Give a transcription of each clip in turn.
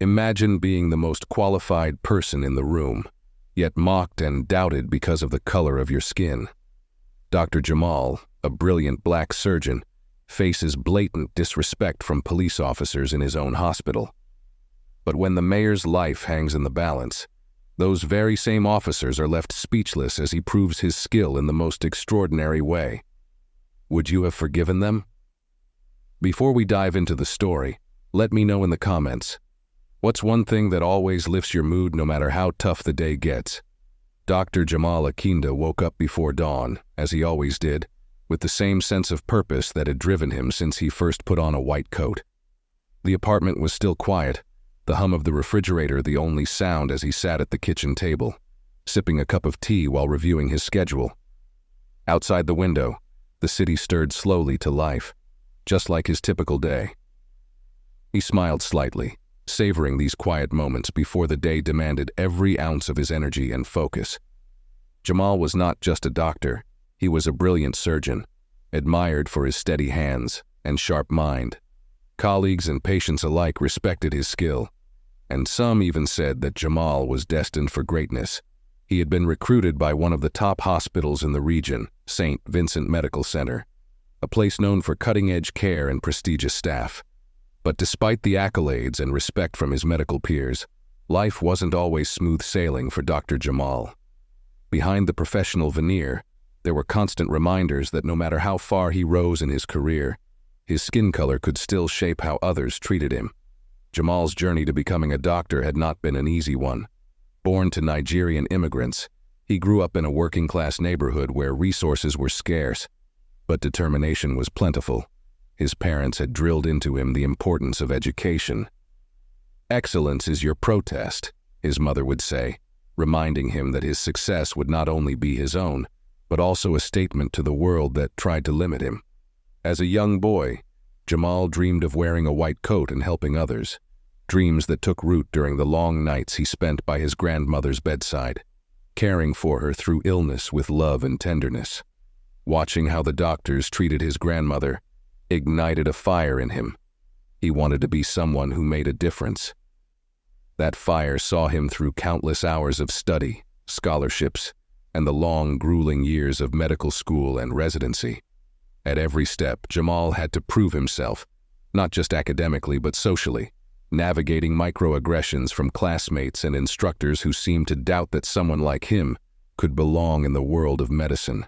Imagine being the most qualified person in the room, yet mocked and doubted because of the color of your skin. Dr. Jamal, a brilliant black surgeon, faces blatant disrespect from police officers in his own hospital. But when the mayor's life hangs in the balance, those very same officers are left speechless as he proves his skill in the most extraordinary way. Would you have forgiven them? Before we dive into the story, let me know in the comments. What's one thing that always lifts your mood no matter how tough the day gets? Dr. Jamal Akinde woke up before dawn, as he always did, with the same sense of purpose that had driven him since he first put on a white coat. The apartment was still quiet, the hum of the refrigerator the only sound as he sat at the kitchen table, sipping a cup of tea while reviewing his schedule. Outside the window, the city stirred slowly to life, just like his typical day. He smiled slightly, savoring these quiet moments before the day demanded every ounce of his energy and focus. Jamal was not just a doctor, he was a brilliant surgeon, admired for his steady hands and sharp mind. Colleagues and patients alike respected his skill, and some even said that Jamal was destined for greatness. He had been recruited by one of the top hospitals in the region, St. Vincent Medical Center, a place known for cutting-edge care and prestigious staff. But despite the accolades and respect from his medical peers, life wasn't always smooth sailing for Dr. Jamal. Behind the professional veneer, there were constant reminders that no matter how far he rose in his career, his skin color could still shape how others treated him. Jamal's journey to becoming a doctor had not been an easy one. Born to Nigerian immigrants, he grew up in a working-class neighborhood where resources were scarce, but determination was plentiful. His parents had drilled into him the importance of education. "Excellence is your protest," his mother would say, reminding him that his success would not only be his own, but also a statement to the world that tried to limit him. As a young boy, Jamal dreamed of wearing a white coat and helping others, dreams that took root during the long nights he spent by his grandmother's bedside, caring for her through illness with love and tenderness. Watching how the doctors treated his grandmother ignited a fire in him. He wanted to be someone who made a difference. That fire saw him through countless hours of study, scholarships, and the long, grueling years of medical school and residency. At every step, Jamal had to prove himself, not just academically but socially, navigating microaggressions from classmates and instructors who seemed to doubt that someone like him could belong in the world of medicine.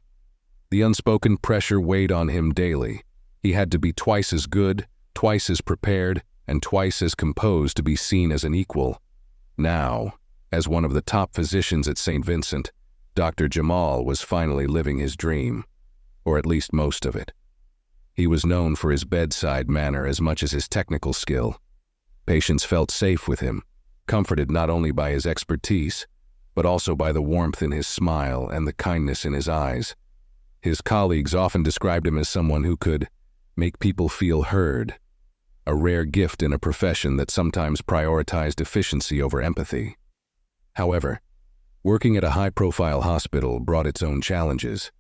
The unspoken pressure weighed on him daily. He had to be twice as good, twice as prepared, and twice as composed to be seen as an equal. Now, as one of the top physicians at St. Vincent, Dr. Jamal was finally living his dream, or at least most of it. He was known for his bedside manner as much as his technical skill. Patients felt safe with him, comforted not only by his expertise, but also by the warmth in his smile and the kindness in his eyes. His colleagues often described him as someone who could make people feel heard, a rare gift in a profession that sometimes prioritized efficiency over empathy. However, working at a high-profile hospital brought its own challenges.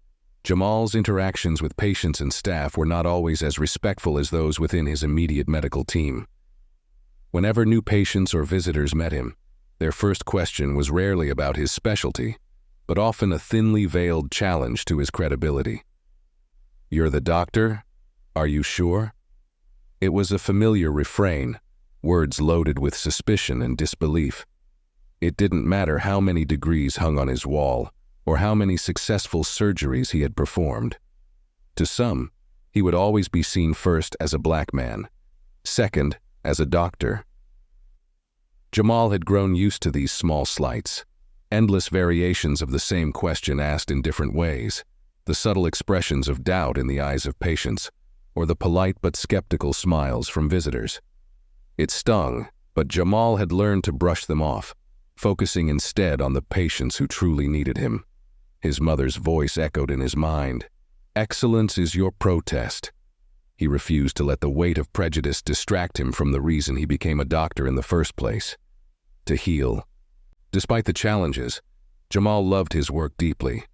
Jamal's interactions with patients and staff were not always as respectful as those within his immediate medical team. Whenever new patients or visitors met him, their first question was rarely about his specialty, but often a thinly veiled challenge to his credibility. "You're the doctor? Are you sure?" It was a familiar refrain, words loaded with suspicion and disbelief. It didn't matter how many degrees hung on his wall, or how many successful surgeries he had performed. To some, he would always be seen first as a black man, second as a doctor. Jamal had grown used to these small slights, endless variations of the same question asked in different ways, the subtle expressions of doubt in the eyes of patients, or the polite but skeptical smiles from visitors. It stung, but Jamal had learned to brush them off, focusing instead on the patients who truly needed him. His mother's voice echoed in his mind. "Excellence is your protest." He refused to let the weight of prejudice distract him from the reason he became a doctor in the first place: to heal. Despite the challenges, Jamal loved his work deeply.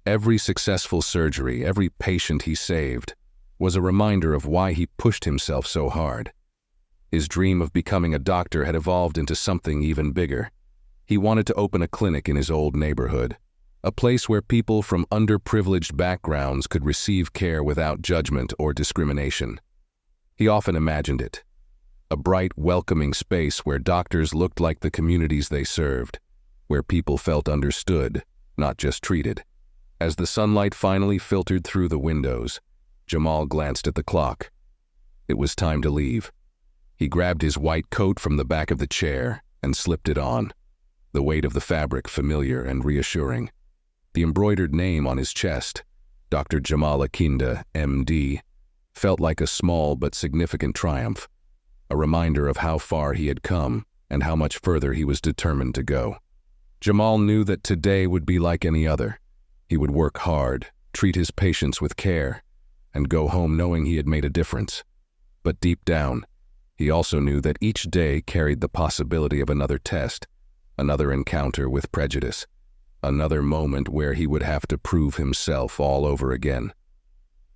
Every successful surgery, every patient he saved, was a reminder of why he pushed himself so hard. His dream of becoming a doctor had evolved into something even bigger. He wanted to open a clinic in his old neighborhood, a place where people from underprivileged backgrounds could receive care without judgment or discrimination. He often imagined it, a bright, welcoming space where doctors looked like the communities they served, where people felt understood, not just treated. As the sunlight finally filtered through the windows, Jamal glanced at the clock. It was time to leave. He grabbed his white coat from the back of the chair and slipped it on, the weight of the fabric familiar and reassuring. The embroidered name on his chest, Dr. Jamal Akinde, M.D., felt like a small but significant triumph, a reminder of how far he had come and how much further he was determined to go. Jamal knew that today would be like any other. He would work hard, treat his patients with care, and go home knowing he had made a difference. But deep down, he also knew that each day carried the possibility of another test, another encounter with prejudice, another moment where he would have to prove himself all over again.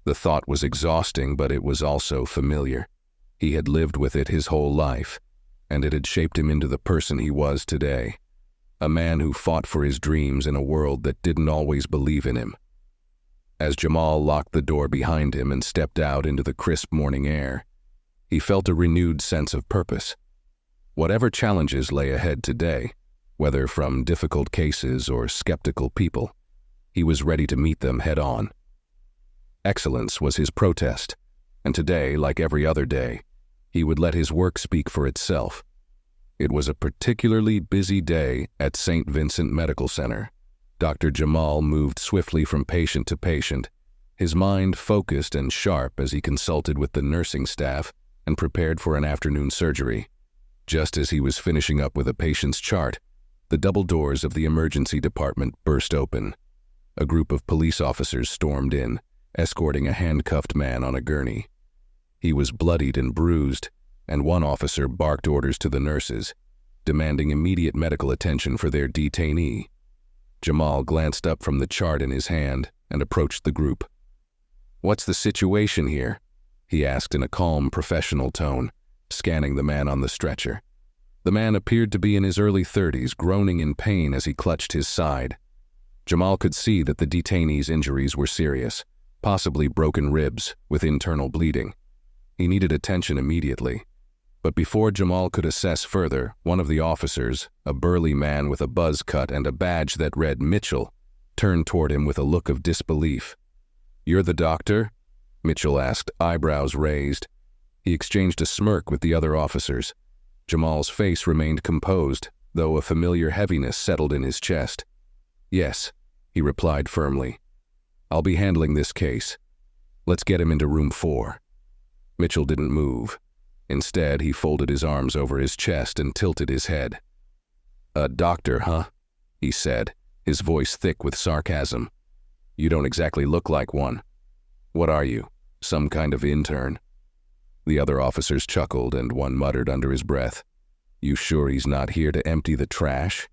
The thought was exhausting, but it was also familiar. He had lived with it his whole life, and it had shaped him into the person he was today, a man who fought for his dreams in a world that didn't always believe in him. As Jamal locked the door behind him and stepped out into the crisp morning air, he felt a renewed sense of purpose. Whatever challenges lay ahead today, whether from difficult cases or skeptical people, he was ready to meet them head-on. Excellence was his protest, and today, like every other day, he would let his work speak for itself. It was a particularly busy day at St. Vincent Medical Center. Dr. Jamal moved swiftly from patient to patient, his mind focused and sharp as he consulted with the nursing staff and prepared for an afternoon surgery. Just as he was finishing up with a patient's chart, the double doors of the emergency department burst open. A group of police officers stormed in, escorting a handcuffed man on a gurney. He was bloodied and bruised, and one officer barked orders to the nurses, demanding immediate medical attention for their detainee. Jamal glanced up from the chart in his hand and approached the group. "What's the situation here?" he asked in a calm, professional tone, scanning the man on the stretcher. The man appeared to be in his early 30s, groaning in pain as he clutched his side. Jamal could see that the detainee's injuries were serious, possibly broken ribs with internal bleeding. He needed attention immediately. But before Jamal could assess further, one of the officers, a burly man with a buzz cut and a badge that read Mitchell, turned toward him with a look of disbelief. "You're the doctor?" Mitchell asked, eyebrows raised. He exchanged a smirk with the other officers. Jamal's face remained composed, though a familiar heaviness settled in his chest. "Yes," he replied firmly. "I'll be handling this case. Let's get him into room 4. Mitchell didn't move. Instead, he folded his arms over his chest and tilted his head. "A doctor, huh?" he said, his voice thick with sarcasm. "You don't exactly look like one. What are you, some kind of intern?" The other officers chuckled, and one muttered under his breath, "You sure he's not here to empty the trash?"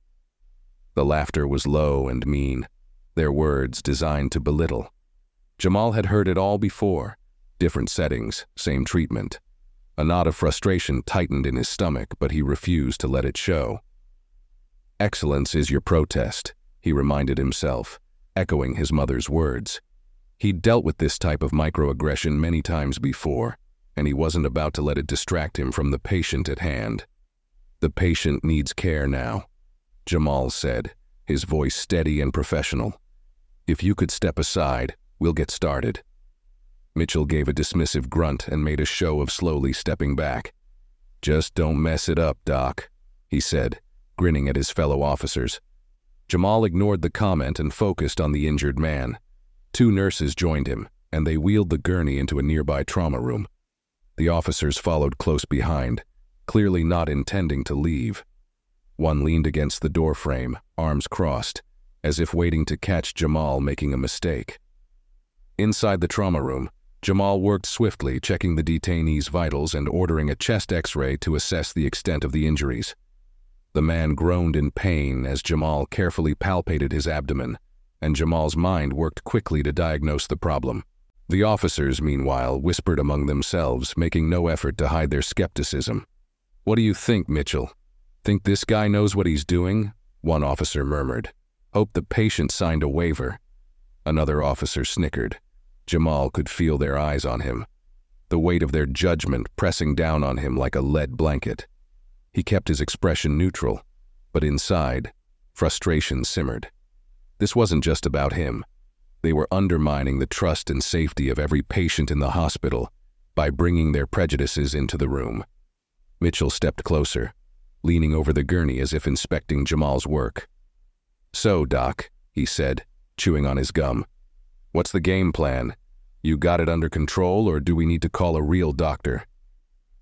The laughter was low and mean, their words designed to belittle. Jamal had heard it all before, different settings, same treatment. A knot of frustration tightened in his stomach, but he refused to let it show. "Excellence is your protest," he reminded himself, echoing his mother's words. He'd dealt with this type of microaggression many times before, and he wasn't about to let it distract him from the patient at hand. "The patient needs care now," Jamal said, his voice steady and professional. "If you could step aside, we'll get started." Mitchell gave a dismissive grunt and made a show of slowly stepping back. "Just don't mess it up, Doc," he said, grinning at his fellow officers. Jamal ignored the comment and focused on the injured man. 2 nurses joined him, and they wheeled the gurney into a nearby trauma room. The officers followed close behind, clearly not intending to leave. One leaned against the doorframe, arms crossed, as if waiting to catch Jamal making a mistake. Inside the trauma room, Jamal worked swiftly, checking the detainee's vitals and ordering a chest X-ray to assess the extent of the injuries. The man groaned in pain as Jamal carefully palpated his abdomen, and Jamal's mind worked quickly to diagnose the problem. The officers, meanwhile, whispered among themselves, making no effort to hide their skepticism. "What do you think, Mitchell? Think this guy knows what he's doing?" one officer murmured. "Hope the patient signed a waiver." Another officer snickered. Jamal could feel their eyes on him, the weight of their judgment pressing down on him like a lead blanket. He kept his expression neutral, but inside, frustration simmered. This wasn't just about him. They were undermining the trust and safety of every patient in the hospital by bringing their prejudices into the room. Mitchell stepped closer, leaning over the gurney as if inspecting Jamal's work. "So, Doc," he said, chewing on his gum, "what's the game plan? You got it under control, or do we need to call a real doctor?"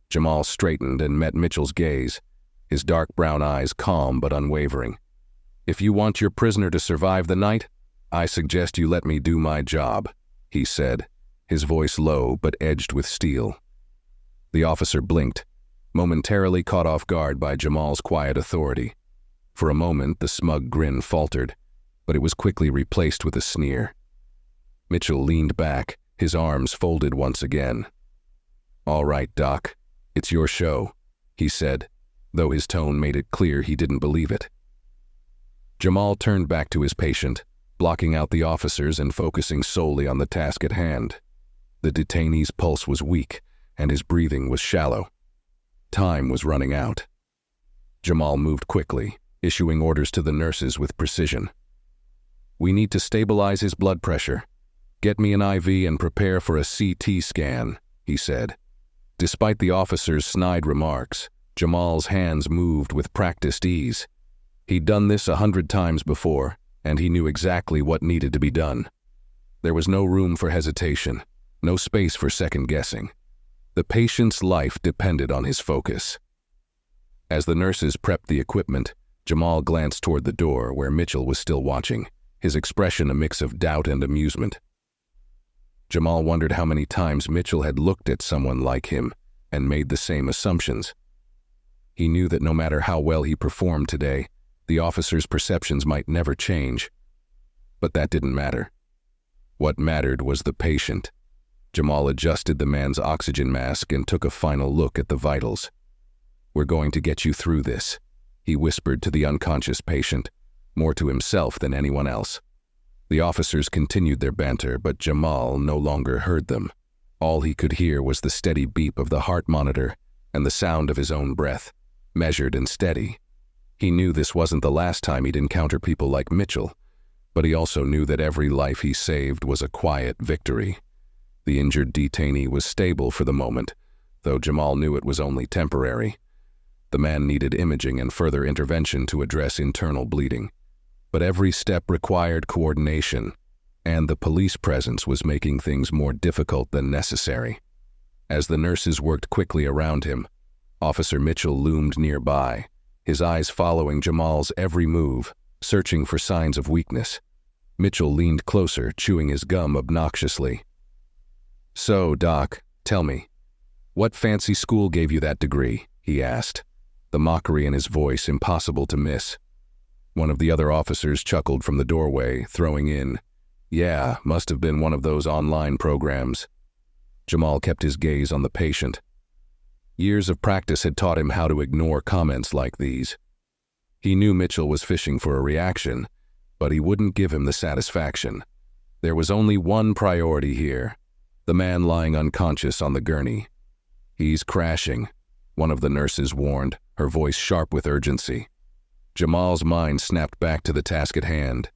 Jamal straightened and met Mitchell's gaze, his dark brown eyes calm but unwavering. "If you want your prisoner to survive the night, I suggest you let me do my job," he said, his voice low but edged with steel. The officer blinked, momentarily caught off guard by Jamal's quiet authority. For a moment, the smug grin faltered, but it was quickly replaced with a sneer. Mitchell leaned back, his arms folded once again. "All right, Doc, it's your show," he said, though his tone made it clear he didn't believe it. Jamal turned back to his patient, blocking out the officers and focusing solely on the task at hand. The detainee's pulse was weak, and his breathing was shallow. Time was running out. Jamal moved quickly, issuing orders to the nurses with precision. "We need to stabilize his blood pressure. Get me an IV and prepare for a CT scan," he said. Despite the officer's snide remarks, Jamal's hands moved with practiced ease. He'd done this 100 times before, and he knew exactly what needed to be done. There was no room for hesitation, no space for second-guessing. The patient's life depended on his focus. As the nurses prepped the equipment, Jamal glanced toward the door where Mitchell was still watching, his expression a mix of doubt and amusement. Jamal wondered how many times Mitchell had looked at someone like him and made the same assumptions. He knew that no matter how well he performed today, the officer's perceptions might never change. But that didn't matter. What mattered was the patient. Jamal adjusted the man's oxygen mask and took a final look at the vitals. "We're going to get you through this," he whispered to the unconscious patient, more to himself than anyone else. The officers continued their banter, but Jamal no longer heard them. All he could hear was the steady beep of the heart monitor and the sound of his own breath, measured and steady. He knew this wasn't the last time he'd encounter people like Mitchell, but he also knew that every life he saved was a quiet victory. The injured detainee was stable for the moment, though Jamal knew it was only temporary. The man needed imaging and further intervention to address internal bleeding. But every step required coordination, and the police presence was making things more difficult than necessary. As the nurses worked quickly around him, Officer Mitchell loomed nearby, his eyes following Jamal's every move, searching for signs of weakness. Mitchell leaned closer, chewing his gum obnoxiously. "So, Doc, tell me, what fancy school gave you that degree?" he asked, the mockery in his voice impossible to miss. One of the other officers chuckled from the doorway, throwing in, "Yeah, must have been one of those online programs." Jamal kept his gaze on the patient. Years of practice had taught him how to ignore comments like these. He knew Mitchell was fishing for a reaction, but he wouldn't give him the satisfaction. There was only one priority here, the man lying unconscious on the gurney. "He's crashing," one of the nurses warned, her voice sharp with urgency. Jamal's mind snapped back to the task at hand.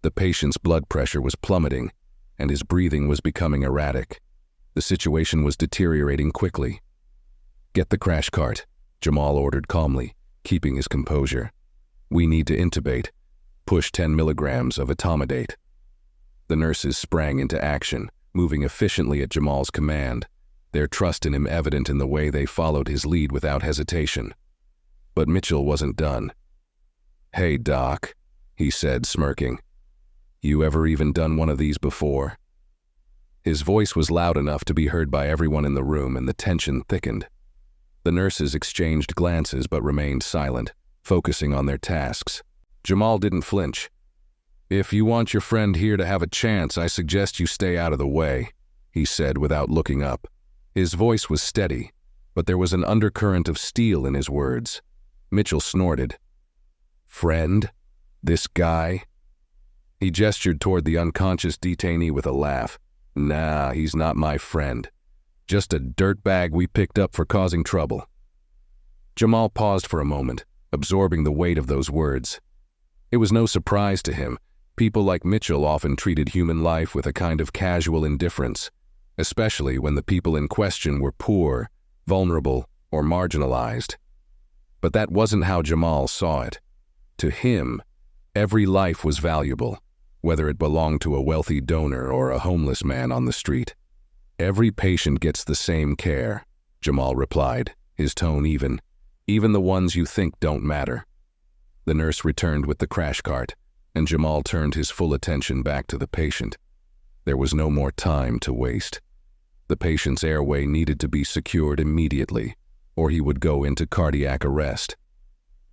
The patient's blood pressure was plummeting, and his breathing was becoming erratic. The situation was deteriorating quickly. "Get the crash cart," Jamal ordered calmly, keeping his composure. "We need to intubate. Push 10 milligrams of etomidate." The nurses sprang into action, moving efficiently at Jamal's command, their trust in him evident in the way they followed his lead without hesitation. But Mitchell wasn't done. "Hey, Doc," he said, smirking. "You ever even done one of these before?" His voice was loud enough to be heard by everyone in the room, and the tension thickened. The nurses exchanged glances but remained silent, focusing on their tasks. Jamal didn't flinch. "If you want your friend here to have a chance, I suggest you stay out of the way," he said without looking up. His voice was steady, but there was an undercurrent of steel in his words. Mitchell snorted. "Friend? This guy?" He gestured toward the unconscious detainee with a laugh. "Nah, he's not my friend. Just a dirtbag we picked up for causing trouble." Jamal paused for a moment, absorbing the weight of those words. It was no surprise to him. People like Mitchell often treated human life with a kind of casual indifference, especially when the people in question were poor, vulnerable, or marginalized. But that wasn't how Jamal saw it. To him, every life was valuable, whether it belonged to a wealthy donor or a homeless man on the street. "Every patient gets the same care," Jamal replied, his tone even the ones you think don't matter. The nurse returned with the crash cart, and Jamal turned his full attention back to the patient. There was no more time to waste. The patient's airway needed to be secured immediately, or he would go into cardiac arrest.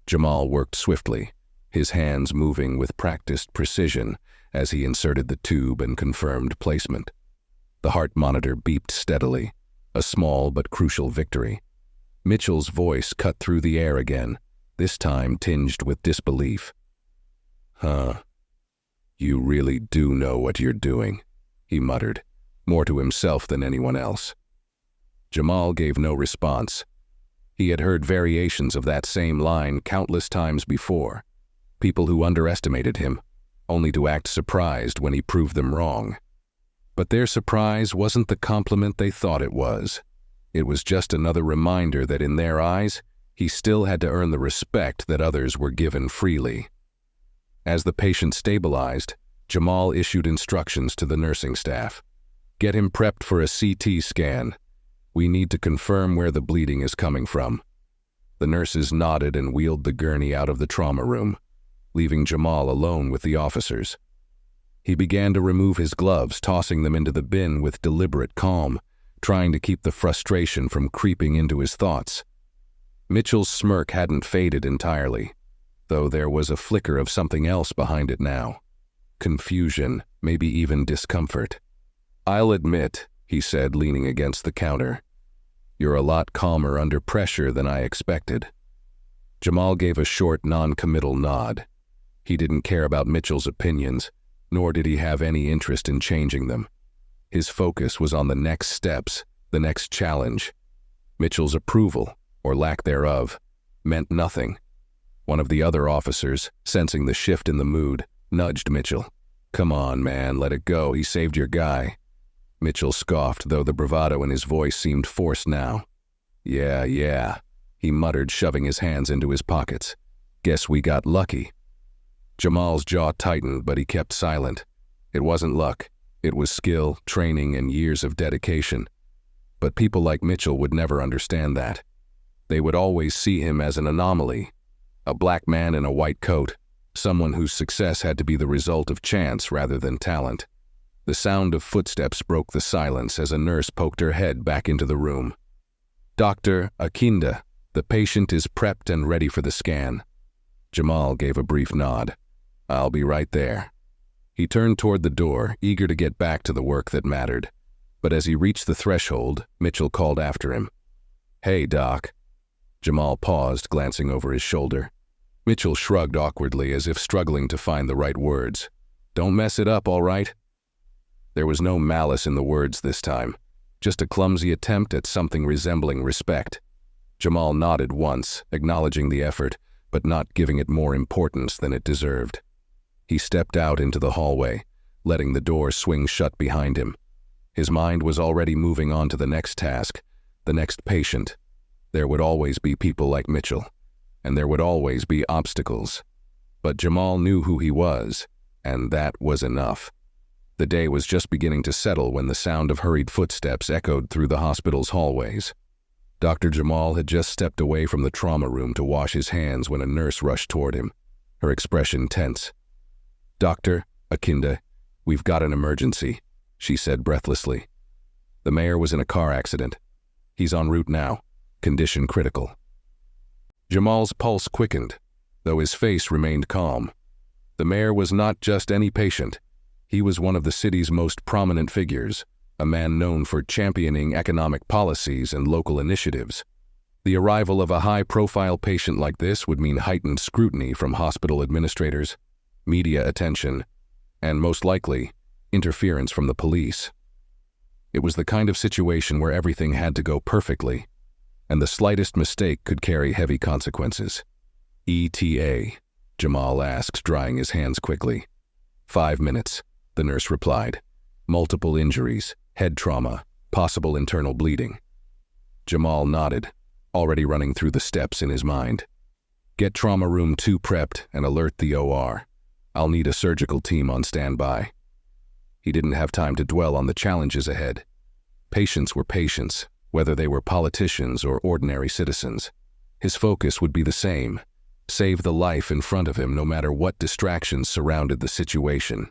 Jamal worked swiftly, his hands moving with practiced precision as he inserted the tube and confirmed placement. The heart monitor beeped steadily, a small but crucial victory. Mitchell's voice cut through the air again, this time tinged with disbelief. "Huh. You really do know what you're doing," he muttered, more to himself than anyone else. Jamal gave no response. He had heard variations of that same line countless times before. People who underestimated him, only to act surprised when he proved them wrong. But their surprise wasn't the compliment they thought it was. It was just another reminder that in their eyes, he still had to earn the respect that others were given freely. As the patient stabilized, Jamal issued instructions to the nursing staff. "Get him prepped for a CT scan. We need to confirm where the bleeding is coming from." The nurses nodded and wheeled the gurney out of the trauma room, leaving Jamal alone with the officers. He began to remove his gloves, tossing them into the bin with deliberate calm, trying to keep the frustration from creeping into his thoughts. Mitchell's smirk hadn't faded entirely, though there was a flicker of something else behind it now. Confusion, maybe even discomfort. "I'll admit," he said, leaning against the counter, "you're a lot calmer under pressure than I expected." Jamal gave a short, non-committal nod. He didn't care about Mitchell's opinions, nor did he have any interest in changing them. His focus was on the next steps, the next challenge. Mitchell's approval, or lack thereof, meant nothing. One of the other officers, sensing the shift in the mood, nudged Mitchell. "Come on, man, let it go. He saved your guy." Mitchell scoffed, though the bravado in his voice seemed forced now. Yeah, he muttered, shoving his hands into his pockets. "Guess we got lucky." Jamal's jaw tightened, but he kept silent. It wasn't luck. It was skill, training, and years of dedication. But people like Mitchell would never understand that. They would always see him as an anomaly, a black man in a white coat, someone whose success had to be the result of chance rather than talent. The sound of footsteps broke the silence as a nurse poked her head back into the room. "Dr. Akinde, the patient is prepped and ready for the scan." Jamal gave a brief nod. "I'll be right there." He turned toward the door, eager to get back to the work that mattered. But as he reached the threshold, Mitchell called after him. "Hey, Doc." Jamal paused, glancing over his shoulder. Mitchell shrugged awkwardly as if struggling to find the right words. "Don't mess it up, all right?" There was no malice in the words this time, just a clumsy attempt at something resembling respect. Jamal nodded once, acknowledging the effort, but not giving it more importance than it deserved. He stepped out into the hallway, letting the door swing shut behind him. His mind was already moving on to the next task, the next patient. There would always be people like Mitchell, and there would always be obstacles. But Jamal knew who he was, and that was enough. The day was just beginning to settle when the sound of hurried footsteps echoed through the hospital's hallways. Dr. Jamal had just stepped away from the trauma room to wash his hands when a nurse rushed toward him, her expression tense. "Dr. Akinde, we've got an emergency," she said breathlessly. "The mayor was in a car accident. He's en route now. Condition critical." Jamal's pulse quickened, though his face remained calm. The mayor was not just any patient. He was one of the city's most prominent figures, a man known for championing economic policies and local initiatives. The arrival of a high-profile patient like this would mean heightened scrutiny from hospital administrators, media attention, and, most likely, interference from the police. It was the kind of situation where everything had to go perfectly, and the slightest mistake could carry heavy consequences. "ETA?" Jamal asked, drying his hands quickly. 5 minutes, the nurse replied. "Multiple injuries, head trauma, possible internal bleeding." Jamal nodded, already running through the steps in his mind. "Get trauma room 2 prepped and alert the OR. I'll need a surgical team on standby." He didn't have time to dwell on the challenges ahead. Patients were patients, whether they were politicians or ordinary citizens. His focus would be the same: save the life in front of him no matter what distractions surrounded the situation.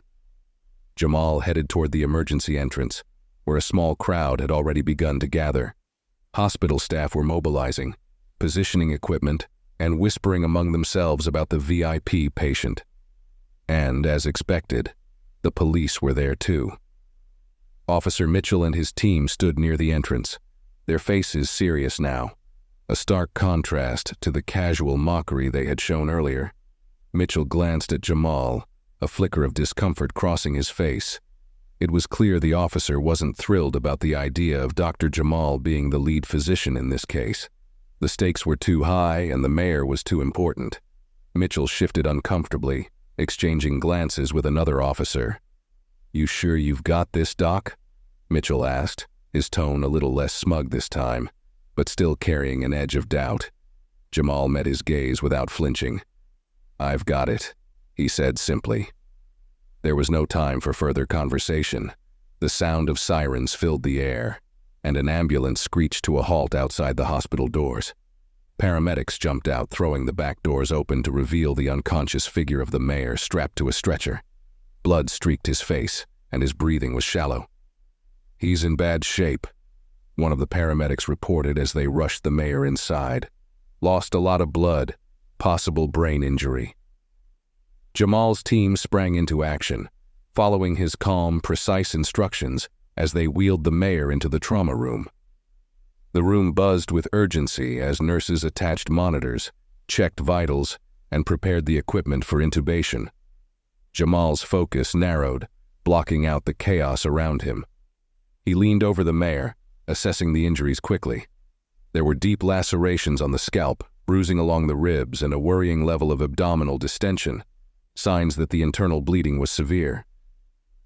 Jamal headed toward the emergency entrance, where a small crowd had already begun to gather. Hospital staff were mobilizing, positioning equipment, and whispering among themselves about the VIP patient. And, as expected, the police were there too. Officer Mitchell and his team stood near the entrance, their faces serious now, a stark contrast to the casual mockery they had shown earlier. Mitchell glanced at Jamal, a flicker of discomfort crossing his face. It was clear the officer wasn't thrilled about the idea of Dr. Jamal being the lead physician in this case. The stakes were too high and the mayor was too important. Mitchell shifted uncomfortably, exchanging glances with another officer. "You sure you've got this, Doc?" Mitchell asked, his tone a little less smug this time, but still carrying an edge of doubt. Jamal met his gaze without flinching. "I've got it," he said simply. There was no time for further conversation. The sound of sirens filled the air, and an ambulance screeched to a halt outside the hospital doors. Paramedics jumped out, throwing the back doors open to reveal the unconscious figure of the mayor strapped to a stretcher. Blood streaked his face, and his breathing was shallow. "He's in bad shape," one of the paramedics reported as they rushed the mayor inside. "Lost a lot of blood, possible brain injury." Jamal's team sprang into action, following his calm, precise instructions as they wheeled the mayor into the trauma room. The room buzzed with urgency as nurses attached monitors, checked vitals, and prepared the equipment for intubation. Jamal's focus narrowed, blocking out the chaos around him. He leaned over the mayor, assessing the injuries quickly. There were deep lacerations on the scalp, bruising along the ribs, and a worrying level of abdominal distension, signs that the internal bleeding was severe.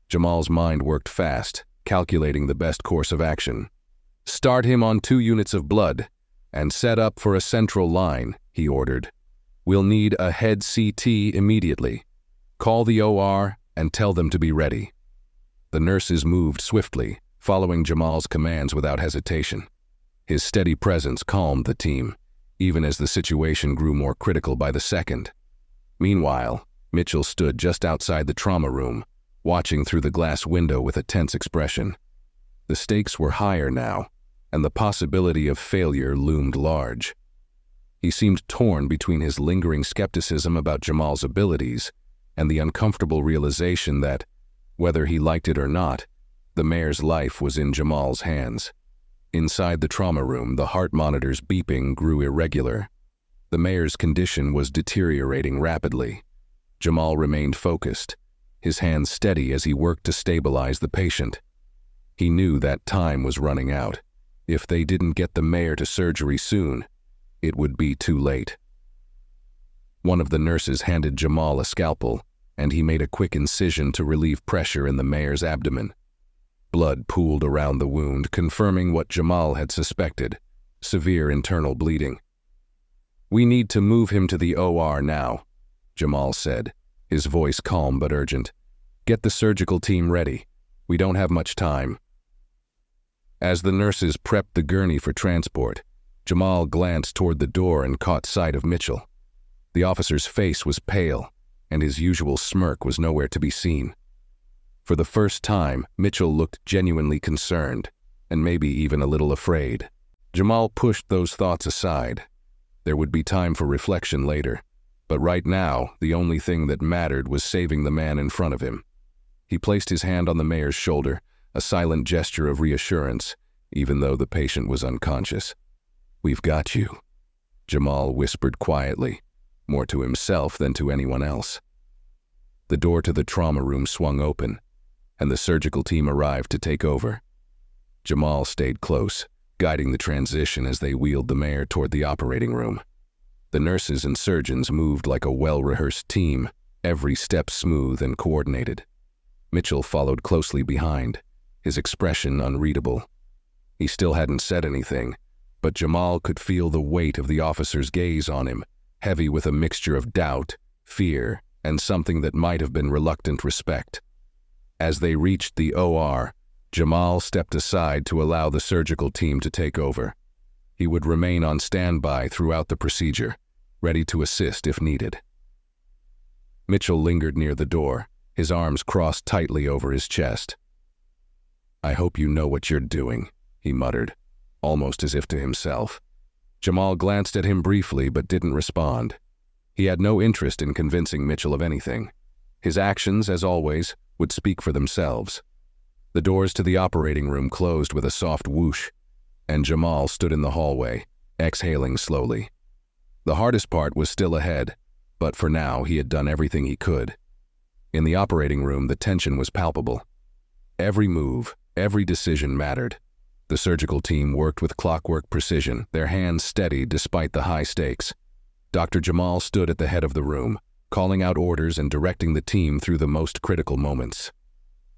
Jamal's mind worked fast, calculating the best course of action. "Start him on 2 units of blood, and set up for a central line," he ordered. "We'll need a head CT immediately. Call the OR and tell them to be ready." The nurses moved swiftly, following Jamal's commands without hesitation. His steady presence calmed the team, even as the situation grew more critical by the second. Meanwhile, Mitchell stood just outside the trauma room, watching through the glass window with a tense expression. The stakes were higher now, and the possibility of failure loomed large. He seemed torn between his lingering skepticism about Jamal's abilities and the uncomfortable realization that, whether he liked it or not, the mayor's life was in Jamal's hands. Inside the trauma room, the heart monitor's beeping grew irregular. The mayor's condition was deteriorating rapidly. Jamal remained focused, his hands steady as he worked to stabilize the patient. He knew that time was running out. If they didn't get the mayor to surgery soon, it would be too late. One of the nurses handed Jamal a scalpel, and he made a quick incision to relieve pressure in the mayor's abdomen. Blood pooled around the wound, confirming what Jamal had suspected: severe internal bleeding. "We need to move him to the OR now," Jamal said, his voice calm but urgent. "Get the surgical team ready. We don't have much time." As the nurses prepped the gurney for transport, Jamal glanced toward the door and caught sight of Mitchell. The officer's face was pale, and his usual smirk was nowhere to be seen. For the first time, Mitchell looked genuinely concerned, and maybe even a little afraid. Jamal pushed those thoughts aside. There would be time for reflection later, but right now, the only thing that mattered was saving the man in front of him. He placed his hand on the mayor's shoulder, a silent gesture of reassurance, even though the patient was unconscious. "We've got you," Jamal whispered quietly, more to himself than to anyone else. The door to the trauma room swung open, and the surgical team arrived to take over. Jamal stayed close, guiding the transition as they wheeled the mayor toward the operating room. The nurses and surgeons moved like a well-rehearsed team, every step smooth and coordinated. Mitchell followed closely behind, his expression unreadable. He still hadn't said anything, but Jamal could feel the weight of the officer's gaze on him, heavy with a mixture of doubt, fear, and something that might have been reluctant respect. As they reached the OR, Jamal stepped aside to allow the surgical team to take over. He would remain on standby throughout the procedure, ready to assist if needed. Mitchell lingered near the door, his arms crossed tightly over his chest. "I hope you know what you're doing," he muttered, almost as if to himself. Jamal glanced at him briefly but didn't respond. He had no interest in convincing Mitchell of anything. His actions, as always, would speak for themselves. The doors to the operating room closed with a soft whoosh, and Jamal stood in the hallway, exhaling slowly. The hardest part was still ahead, but for now he had done everything he could. In the operating room, the tension was palpable. Every move, every decision mattered. The surgical team worked with clockwork precision, their hands steady despite the high stakes. Dr. Jamal stood at the head of the room, calling out orders and directing the team through the most critical moments.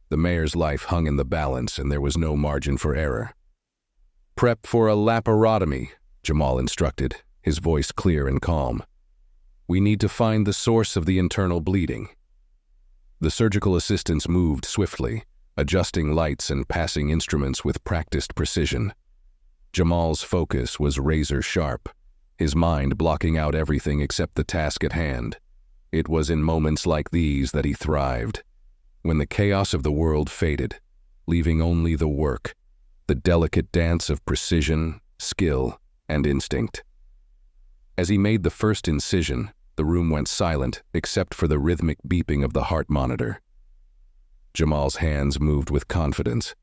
The mayor's life hung in the balance, and there was no margin for error. "Prep for a laparotomy," Jamal instructed, his voice clear and calm. "We need to find the source of the internal bleeding." The surgical assistants moved swiftly, adjusting lights and passing instruments with practiced precision. Jamal's focus was razor-sharp, his mind blocking out everything except the task at hand. It was in moments like these that he thrived, when the chaos of the world faded, leaving only the work, the delicate dance of precision, skill, and instinct. As he made the first incision, the room went silent except for the rhythmic beeping of the heart monitor. Jamal's hands moved with confidence,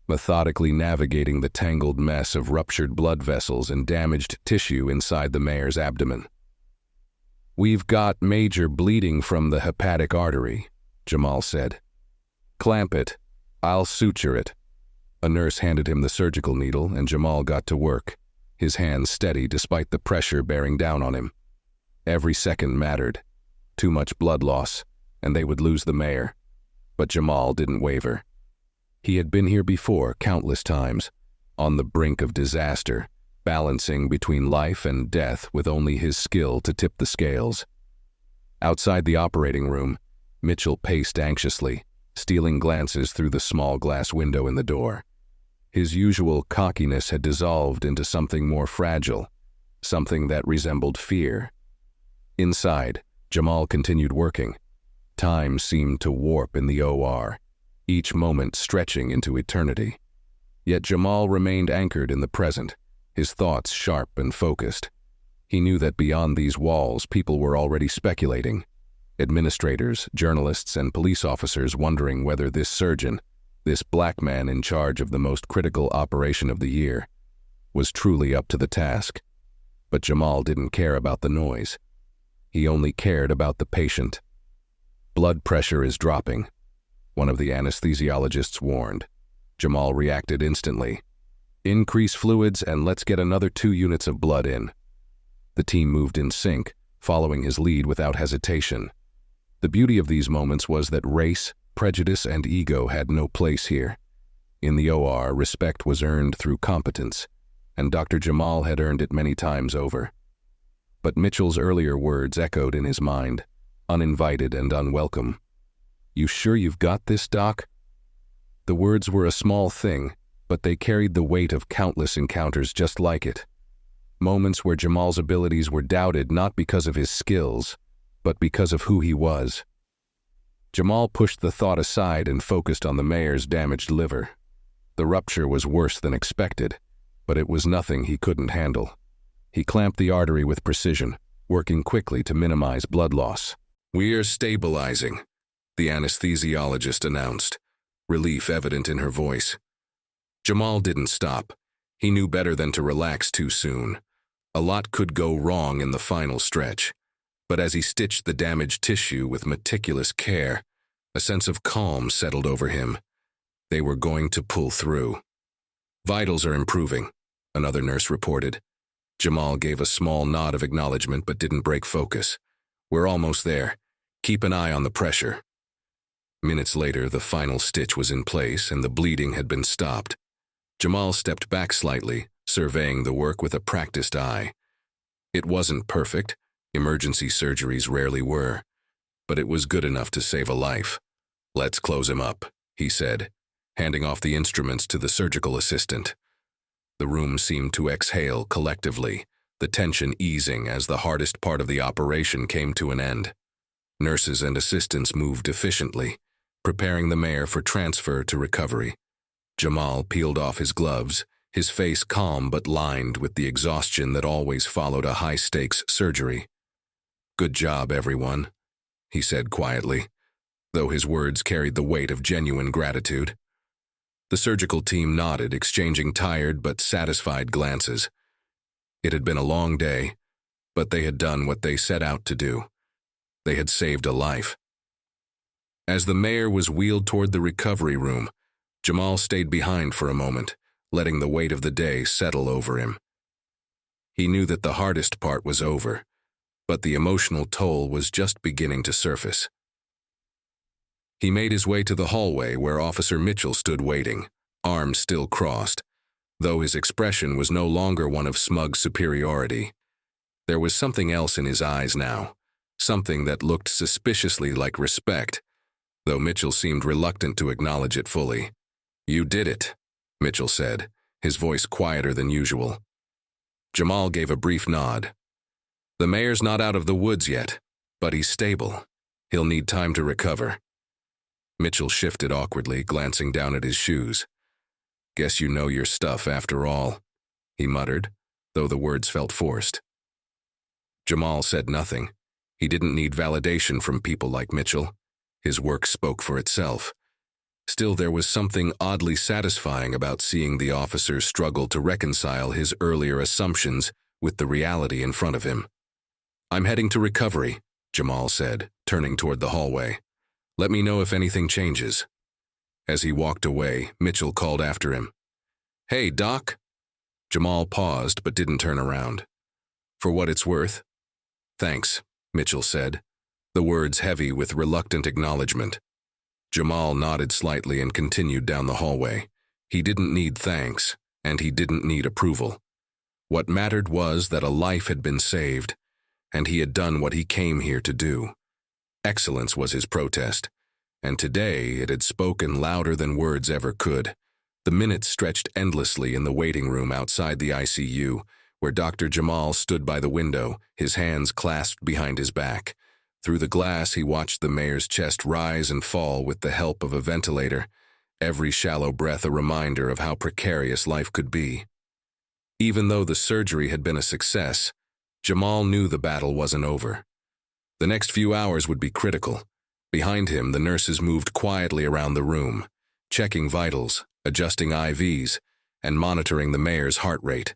methodically navigating the tangled mess of ruptured blood vessels and damaged tissue inside the mayor's abdomen. "We've got major bleeding from the hepatic artery," Jamal said. "Clamp it. I'll suture it." A nurse handed him the surgical needle, and Jamal got to work, his hands steady despite the pressure bearing down on him. Every second mattered. Too much blood loss, and they would lose the mayor. But Jamal didn't waver. He had been here before countless times, on the brink of disaster, balancing between life and death with only his skill to tip the scales. Outside the operating room, Mitchell paced anxiously, stealing glances through the small glass window in the door. His usual cockiness had dissolved into something more fragile, something that resembled fear. Inside, Jamal continued working. Time seemed to warp in the OR, each moment stretching into eternity. Yet Jamal remained anchored in the present, his thoughts sharp and focused. He knew that beyond these walls, people were already speculating. Administrators, journalists, and police officers wondering whether this surgeon, this black man in charge of the most critical operation of the year, was truly up to the task. But Jamal didn't care about the noise. He only cared about the patient. "Blood pressure is dropping," one of the anesthesiologists warned. Jamal reacted instantly. "Increase fluids and let's get another 2 units of blood in." The team moved in sync, following his lead without hesitation. The beauty of these moments was that race, prejudice, and ego had no place here. In the OR, respect was earned through competence, and Dr. Jamal had earned it many times over. But Mitchell's earlier words echoed in his mind, uninvited and unwelcome. "You sure you've got this, Doc?" The words were a small thing, but they carried the weight of countless encounters just like it. Moments where Jamal's abilities were doubted not because of his skills, but because of who he was. Jamal pushed the thought aside and focused on the mayor's damaged liver. The rupture was worse than expected, but it was nothing he couldn't handle. He clamped the artery with precision, working quickly to minimize blood loss. "We're stabilizing," the anesthesiologist announced. relief evident in her voice. Jamal didn't stop. He knew better than to relax too soon. A lot could go wrong in the final stretch. But as he stitched the damaged tissue with meticulous care, a sense of calm settled over him. They were going to pull through. "Vitals are improving," another nurse reported. Jamal gave a small nod of acknowledgement but didn't break focus. "We're almost there. Keep an eye on the pressure." Minutes later, the final stitch was in place and the bleeding had been stopped. Jamal stepped back slightly, surveying the work with a practiced eye. It wasn't perfect. Emergency surgeries rarely were. But it was good enough to save a life. "Let's close him up," he said, handing off the instruments to the surgical assistant. The room seemed to exhale collectively, the tension easing as the hardest part of the operation came to an end. Nurses and assistants moved efficiently, preparing the mayor for transfer to recovery. Jamal peeled off his gloves, his face calm but lined with the exhaustion that always followed a high-stakes surgery. "Good job, everyone," he said quietly, though his words carried the weight of genuine gratitude. The surgical team nodded, exchanging tired but satisfied glances. It had been a long day, but they had done what they set out to do. They had saved a life. As the mayor was wheeled toward the recovery room, Jamal stayed behind for a moment, letting the weight of the day settle over him. He knew that the hardest part was over, but the emotional toll was just beginning to surface. He made his way to the hallway where Officer Mitchell stood waiting, arms still crossed, though his expression was no longer one of smug superiority. There was something else in his eyes now, something that looked suspiciously like respect, though Mitchell seemed reluctant to acknowledge it fully. "You did it," Mitchell said, his voice quieter than usual. Jamal gave a brief nod. "The mayor's not out of the woods yet, but he's stable. He'll need time to recover." Mitchell shifted awkwardly, glancing down at his shoes. "Guess you know your stuff after all," he muttered, though the words felt forced. Jamal said nothing. He didn't need validation from people like Mitchell. His work spoke for itself. Still, there was something oddly satisfying about seeing the officer struggle to reconcile his earlier assumptions with the reality in front of him. "I'm heading to recovery," Jamal said, turning toward the hallway. "Let me know if anything changes." As he walked away, Mitchell called after him. "Hey, Doc?" Jamal paused but didn't turn around. "For what it's worth." "Thanks," Mitchell said, the words heavy with reluctant acknowledgement. Jamal nodded slightly and continued down the hallway. He didn't need thanks, and he didn't need approval. What mattered was that a life had been saved, and he had done what he came here to do. Excellence was his protest, and today it had spoken louder than words ever could. The minutes stretched endlessly in the waiting room outside the ICU, where Dr. Jamal stood by the window, his hands clasped behind his back. Through the glass, he watched the mayor's chest rise and fall with the help of a ventilator, every shallow breath a reminder of how precarious life could be. Even though the surgery had been a success, Jamal knew the battle wasn't over. The next few hours would be critical. Behind him, the nurses moved quietly around the room, checking vitals, adjusting IVs, and monitoring the mayor's heart rate.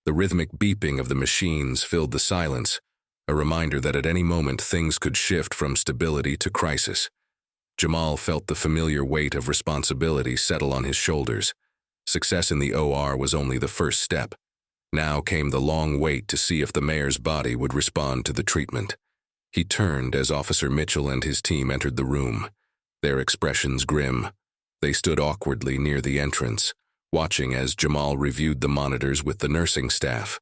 The rhythmic beeping of the machines filled the silence, a reminder that at any moment things could shift from stability to crisis. Jamal felt the familiar weight of responsibility settle on his shoulders. Success in the OR was only the first step. Now came the long wait to see if the mayor's body would respond to the treatment. He turned as Officer Mitchell and his team entered the room, their expressions grim. They stood awkwardly near the entrance, watching as Jamal reviewed the monitors with the nursing staff.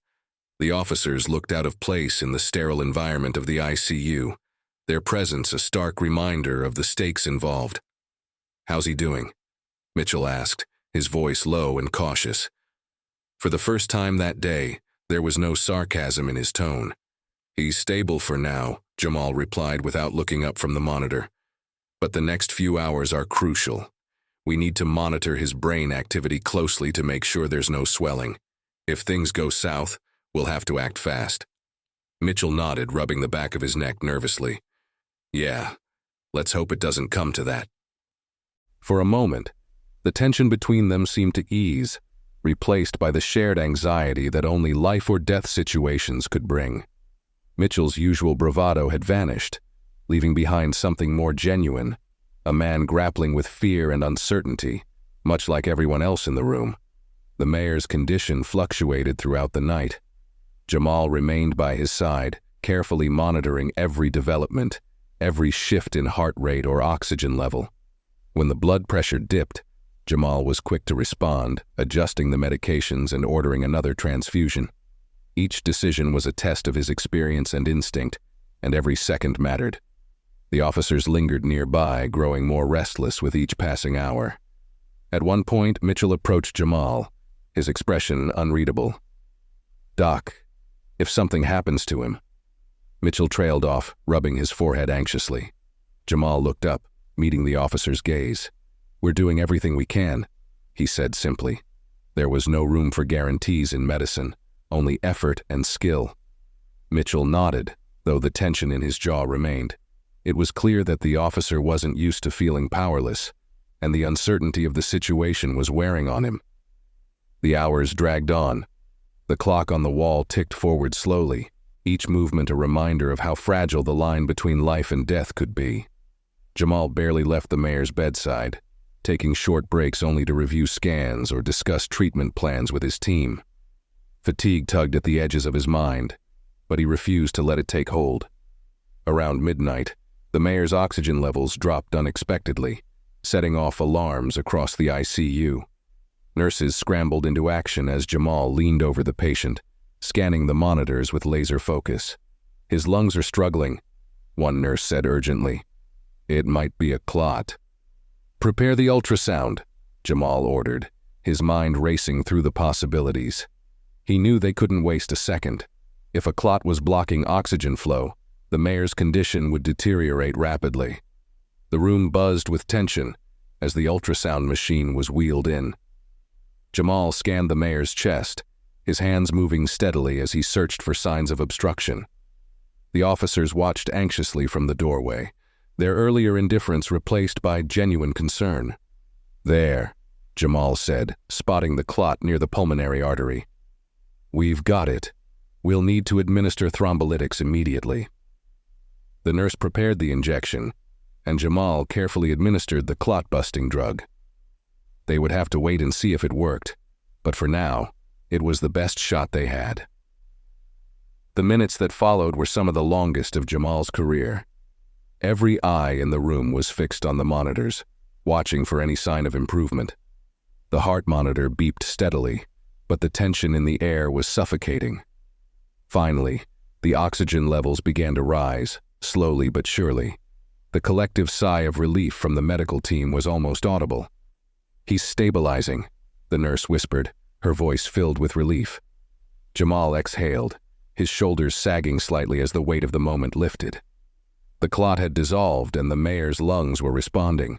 The officers looked out of place in the sterile environment of the ICU, their presence a stark reminder of the stakes involved. "How's he doing?" Mitchell asked, his voice low and cautious. For the first time that day, there was no sarcasm in his tone. "He's stable for now," Jamal replied without looking up from the monitor. "But the next few hours are crucial. We need to monitor his brain activity closely to make sure there's no swelling. If things go south, we'll have to act fast." Mitchell nodded, rubbing the back of his neck nervously. "Yeah, let's hope it doesn't come to that." For a moment, the tension between them seemed to ease, replaced by the shared anxiety that only life-or-death situations could bring. Mitchell's usual bravado had vanished, leaving behind something more genuine, a man grappling with fear and uncertainty, much like everyone else in the room. The mayor's condition fluctuated throughout the night. Jamal remained by his side, carefully monitoring every development, every shift in heart rate or oxygen level. When the blood pressure dipped, Jamal was quick to respond, adjusting the medications and ordering another transfusion. Each decision was a test of his experience and instinct, and every second mattered. The officers lingered nearby, growing more restless with each passing hour. At one point, Mitchell approached Jamal, his expression unreadable. "Doc, if something happens to him." Mitchell trailed off, rubbing his forehead anxiously. Jamal looked up, meeting the officer's gaze. "We're doing everything we can," he said simply. There was no room for guarantees in medicine, only effort and skill. Mitchell nodded, though the tension in his jaw remained. It was clear that the officer wasn't used to feeling powerless, and the uncertainty of the situation was wearing on him. The hours dragged on. The clock on the wall ticked forward slowly, each movement a reminder of how fragile the line between life and death could be. Jamal barely left the mayor's bedside, taking short breaks only to review scans or discuss treatment plans with his team. Fatigue tugged at the edges of his mind, but he refused to let it take hold. Around midnight, the mayor's oxygen levels dropped unexpectedly, setting off alarms across the ICU. Nurses scrambled into action as Jamal leaned over the patient, scanning the monitors with laser focus. "His lungs are struggling," one nurse said urgently. "It might be a clot." "Prepare the ultrasound," Jamal ordered, his mind racing through the possibilities. He knew they couldn't waste a second. If a clot was blocking oxygen flow, the mayor's condition would deteriorate rapidly. The room buzzed with tension as the ultrasound machine was wheeled in. Jamal scanned the mayor's chest, his hands moving steadily as he searched for signs of obstruction. The officers watched anxiously from the doorway, their earlier indifference replaced by genuine concern. "There," Jamal said, spotting the clot near the pulmonary artery. "We've got it. We'll need to administer thrombolytics immediately." The nurse prepared the injection, and Jamal carefully administered the clot-busting drug. They would have to wait and see if it worked, but for now, it was the best shot they had. The minutes that followed were some of the longest of Jamal's career. Every eye in the room was fixed on the monitors, watching for any sign of improvement. The heart monitor beeped steadily, but the tension in the air was suffocating. Finally, the oxygen levels began to rise, slowly but surely. The collective sigh of relief from the medical team was almost audible. "He's stabilizing," the nurse whispered, her voice filled with relief. Jamal exhaled, his shoulders sagging slightly as the weight of the moment lifted. The clot had dissolved and the mayor's lungs were responding.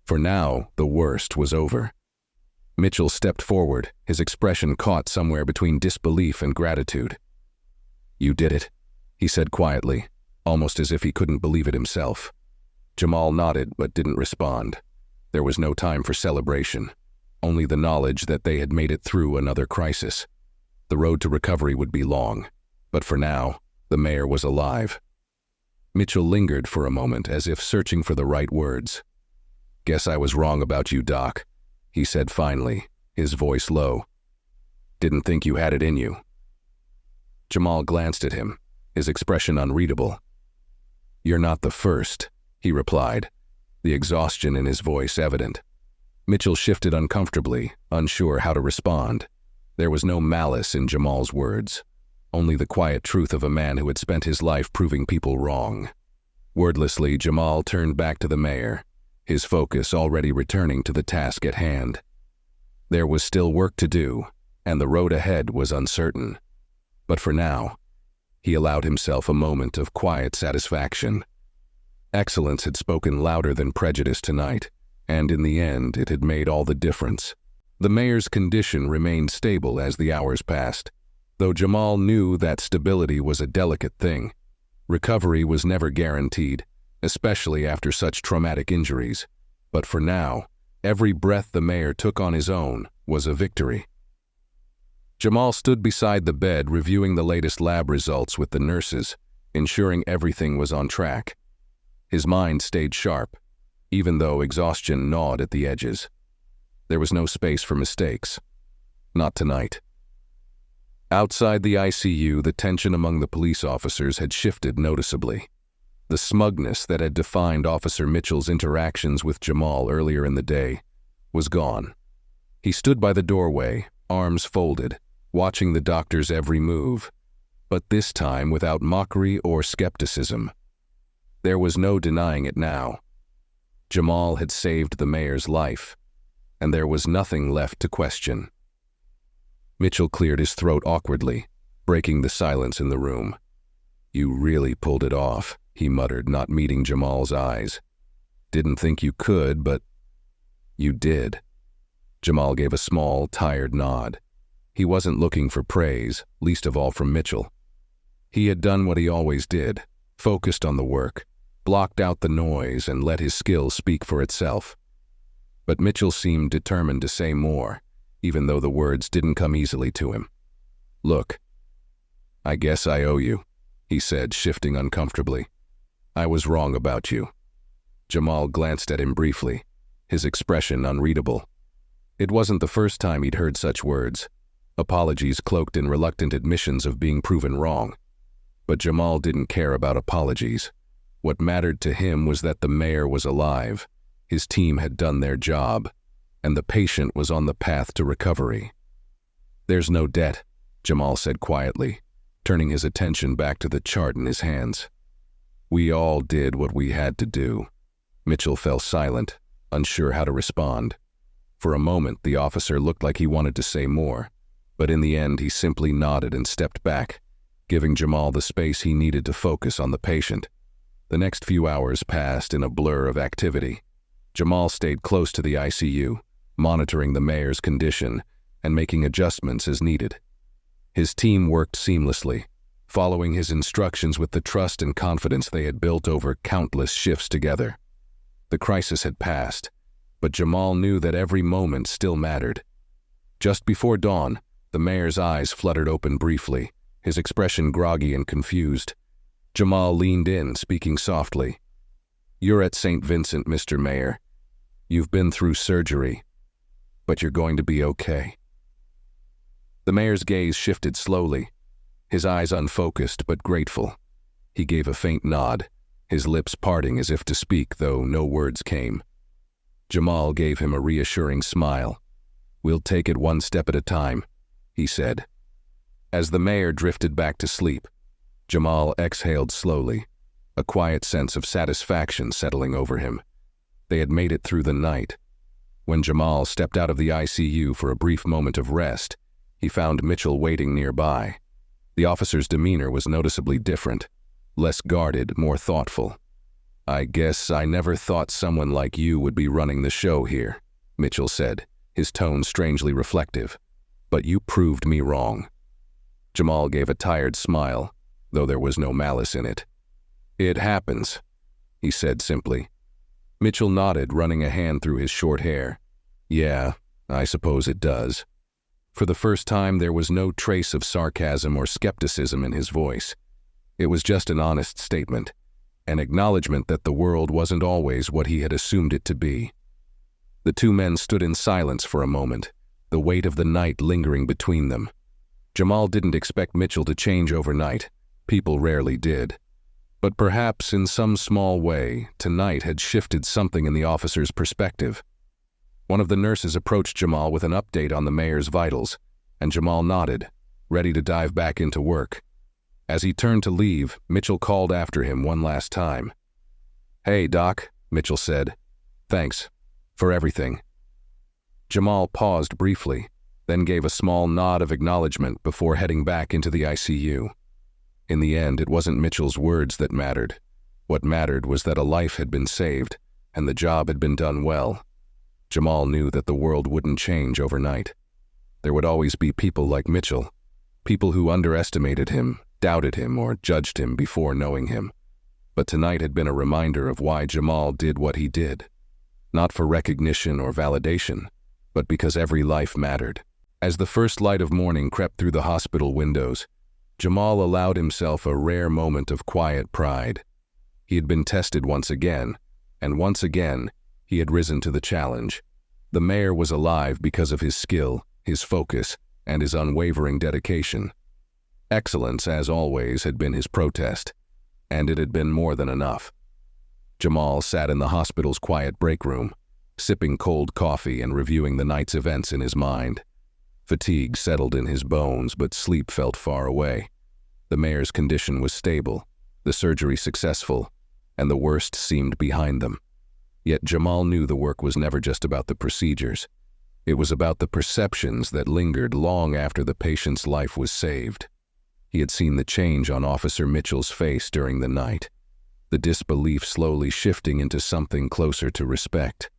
For now, the worst was over. Mitchell stepped forward, his expression caught somewhere between disbelief and gratitude. "You did it," he said quietly, almost as if he couldn't believe it himself. Jamal nodded but didn't respond. There was no time for celebration, only the knowledge that they had made it through another crisis. The road to recovery would be long, but for now, the mayor was alive. Mitchell lingered for a moment as if searching for the right words. "Guess I was wrong about you, Doc," he said finally, his voice low. "Didn't think you had it in you." Jamal glanced at him, his expression unreadable. "You're not the first," he replied, the exhaustion in his voice evident. Mitchell shifted uncomfortably, unsure how to respond. There was no malice in Jamal's words, only the quiet truth of a man who had spent his life proving people wrong. Wordlessly, Jamal turned back to the mayor, his focus already returning to the task at hand. There was still work to do, and the road ahead was uncertain. But for now, he allowed himself a moment of quiet satisfaction. Excellence had spoken louder than prejudice tonight, and in the end, it had made all the difference. The mayor's condition remained stable as the hours passed, though Jamal knew that stability was a delicate thing. Recovery was never guaranteed, especially after such traumatic injuries. But for now, Every breath the mayor took on his own was a victory. Jamal stood beside the bed reviewing the latest lab results with the nurses, ensuring everything was on track. His mind stayed sharp, even though exhaustion gnawed at the edges. There was no space for mistakes. Not tonight. Outside the ICU, the tension among the police officers had shifted noticeably. The smugness that had defined Officer Mitchell's interactions with Jamal earlier in the day was gone. He stood by the doorway, arms folded, watching the doctor's every move, but this time without mockery or skepticism. There was no denying it now. Jamal had saved the mayor's life, and there was nothing left to question. Mitchell cleared his throat awkwardly, breaking the silence in the room. "You really pulled it off," he muttered, not meeting Jamal's eyes. "Didn't think you could, but you did." Jamal gave a small, tired nod. He wasn't looking for praise, least of all from Mitchell. He had done what he always did, focused on the work, blocked out the noise, and let his skill speak for itself. But Mitchell seemed determined to say more, even though the words didn't come easily to him. "Look, I guess I owe you," he said, shifting uncomfortably. "I was wrong about you." Jamal glanced at him briefly, his expression unreadable. It wasn't the first time he'd heard such words, apologies cloaked in reluctant admissions of being proven wrong. But Jamal didn't care about apologies. What mattered to him was that the mayor was alive, his team had done their job, and the patient was on the path to recovery. "There's no debt," Jamal said quietly, turning his attention back to the chart in his hands. "We all did what we had to do." Mitchell fell silent, unsure how to respond. For a moment, the officer looked like he wanted to say more, but in the end he simply nodded and stepped back, giving Jamal the space he needed to focus on the patient. The next few hours passed in a blur of activity. Jamal stayed close to the ICU, monitoring the mayor's condition and making adjustments as needed. His team worked seamlessly, following his instructions with the trust and confidence they had built over countless shifts together. The crisis had passed, but Jamal knew that every moment still mattered. Just before dawn, the mayor's eyes fluttered open briefly, his expression groggy and confused. Jamal leaned in, speaking softly. "You're at St. Vincent, Mr. Mayor. You've been through surgery, but you're going to be okay." The mayor's gaze shifted slowly, his eyes unfocused but grateful. He gave a faint nod, his lips parting as if to speak, though no words came. Jamal gave him a reassuring smile. "We'll take it one step at a time," he said. As the mayor drifted back to sleep, Jamal exhaled slowly, a quiet sense of satisfaction settling over him. They had made it through the night. When Jamal stepped out of the ICU for a brief moment of rest, he found Mitchell waiting nearby. The officer's demeanor was noticeably different, less guarded, more thoughtful. "I guess I never thought someone like you would be running the show here," Mitchell said, his tone strangely reflective. "But you proved me wrong." Jamal gave a tired smile, though there was no malice in it. "It happens," he said simply. Mitchell nodded, running a hand through his short hair. "Yeah, I suppose it does." For the first time, there was no trace of sarcasm or skepticism in his voice. It was just an honest statement, an acknowledgement that the world wasn't always what he had assumed it to be. The two men stood in silence for a moment, the weight of the night lingering between them. Jamal didn't expect Mitchell to change overnight. People rarely did. But perhaps in some small way, tonight had shifted something in the officer's perspective. One of the nurses approached Jamal with an update on the mayor's vitals, and Jamal nodded, ready to dive back into work. As he turned to leave, Mitchell called after him one last time. "Hey, Doc," Mitchell said. "Thanks for everything." Jamal paused briefly, then gave a small nod of acknowledgement before heading back into the ICU. In the end, it wasn't Mitchell's words that mattered. What mattered was that a life had been saved, and the job had been done well. Jamal knew that the world wouldn't change overnight. There would always be people like Mitchell, people who underestimated him, doubted him, or judged him before knowing him. But tonight had been a reminder of why Jamal did what he did. not for recognition or validation, but because every life mattered. As the first light of morning crept through the hospital windows, Jamal allowed himself a rare moment of quiet pride. He had been tested once again, and once again, he had risen to the challenge. The mayor was alive because of his skill, his focus, and his unwavering dedication. Excellence, as always, had been his protest, and it had been more than enough. Jamal sat in the hospital's quiet break room, sipping cold coffee and reviewing the night's events in his mind. Fatigue settled in his bones, but sleep felt far away. The mayor's condition was stable, the surgery successful, and the worst seemed behind them. Yet Jamal knew the work was never just about the procedures. It was about the perceptions that lingered long after the patient's life was saved. He had seen the change on Officer Mitchell's face during the night, the disbelief slowly shifting into something closer to respect.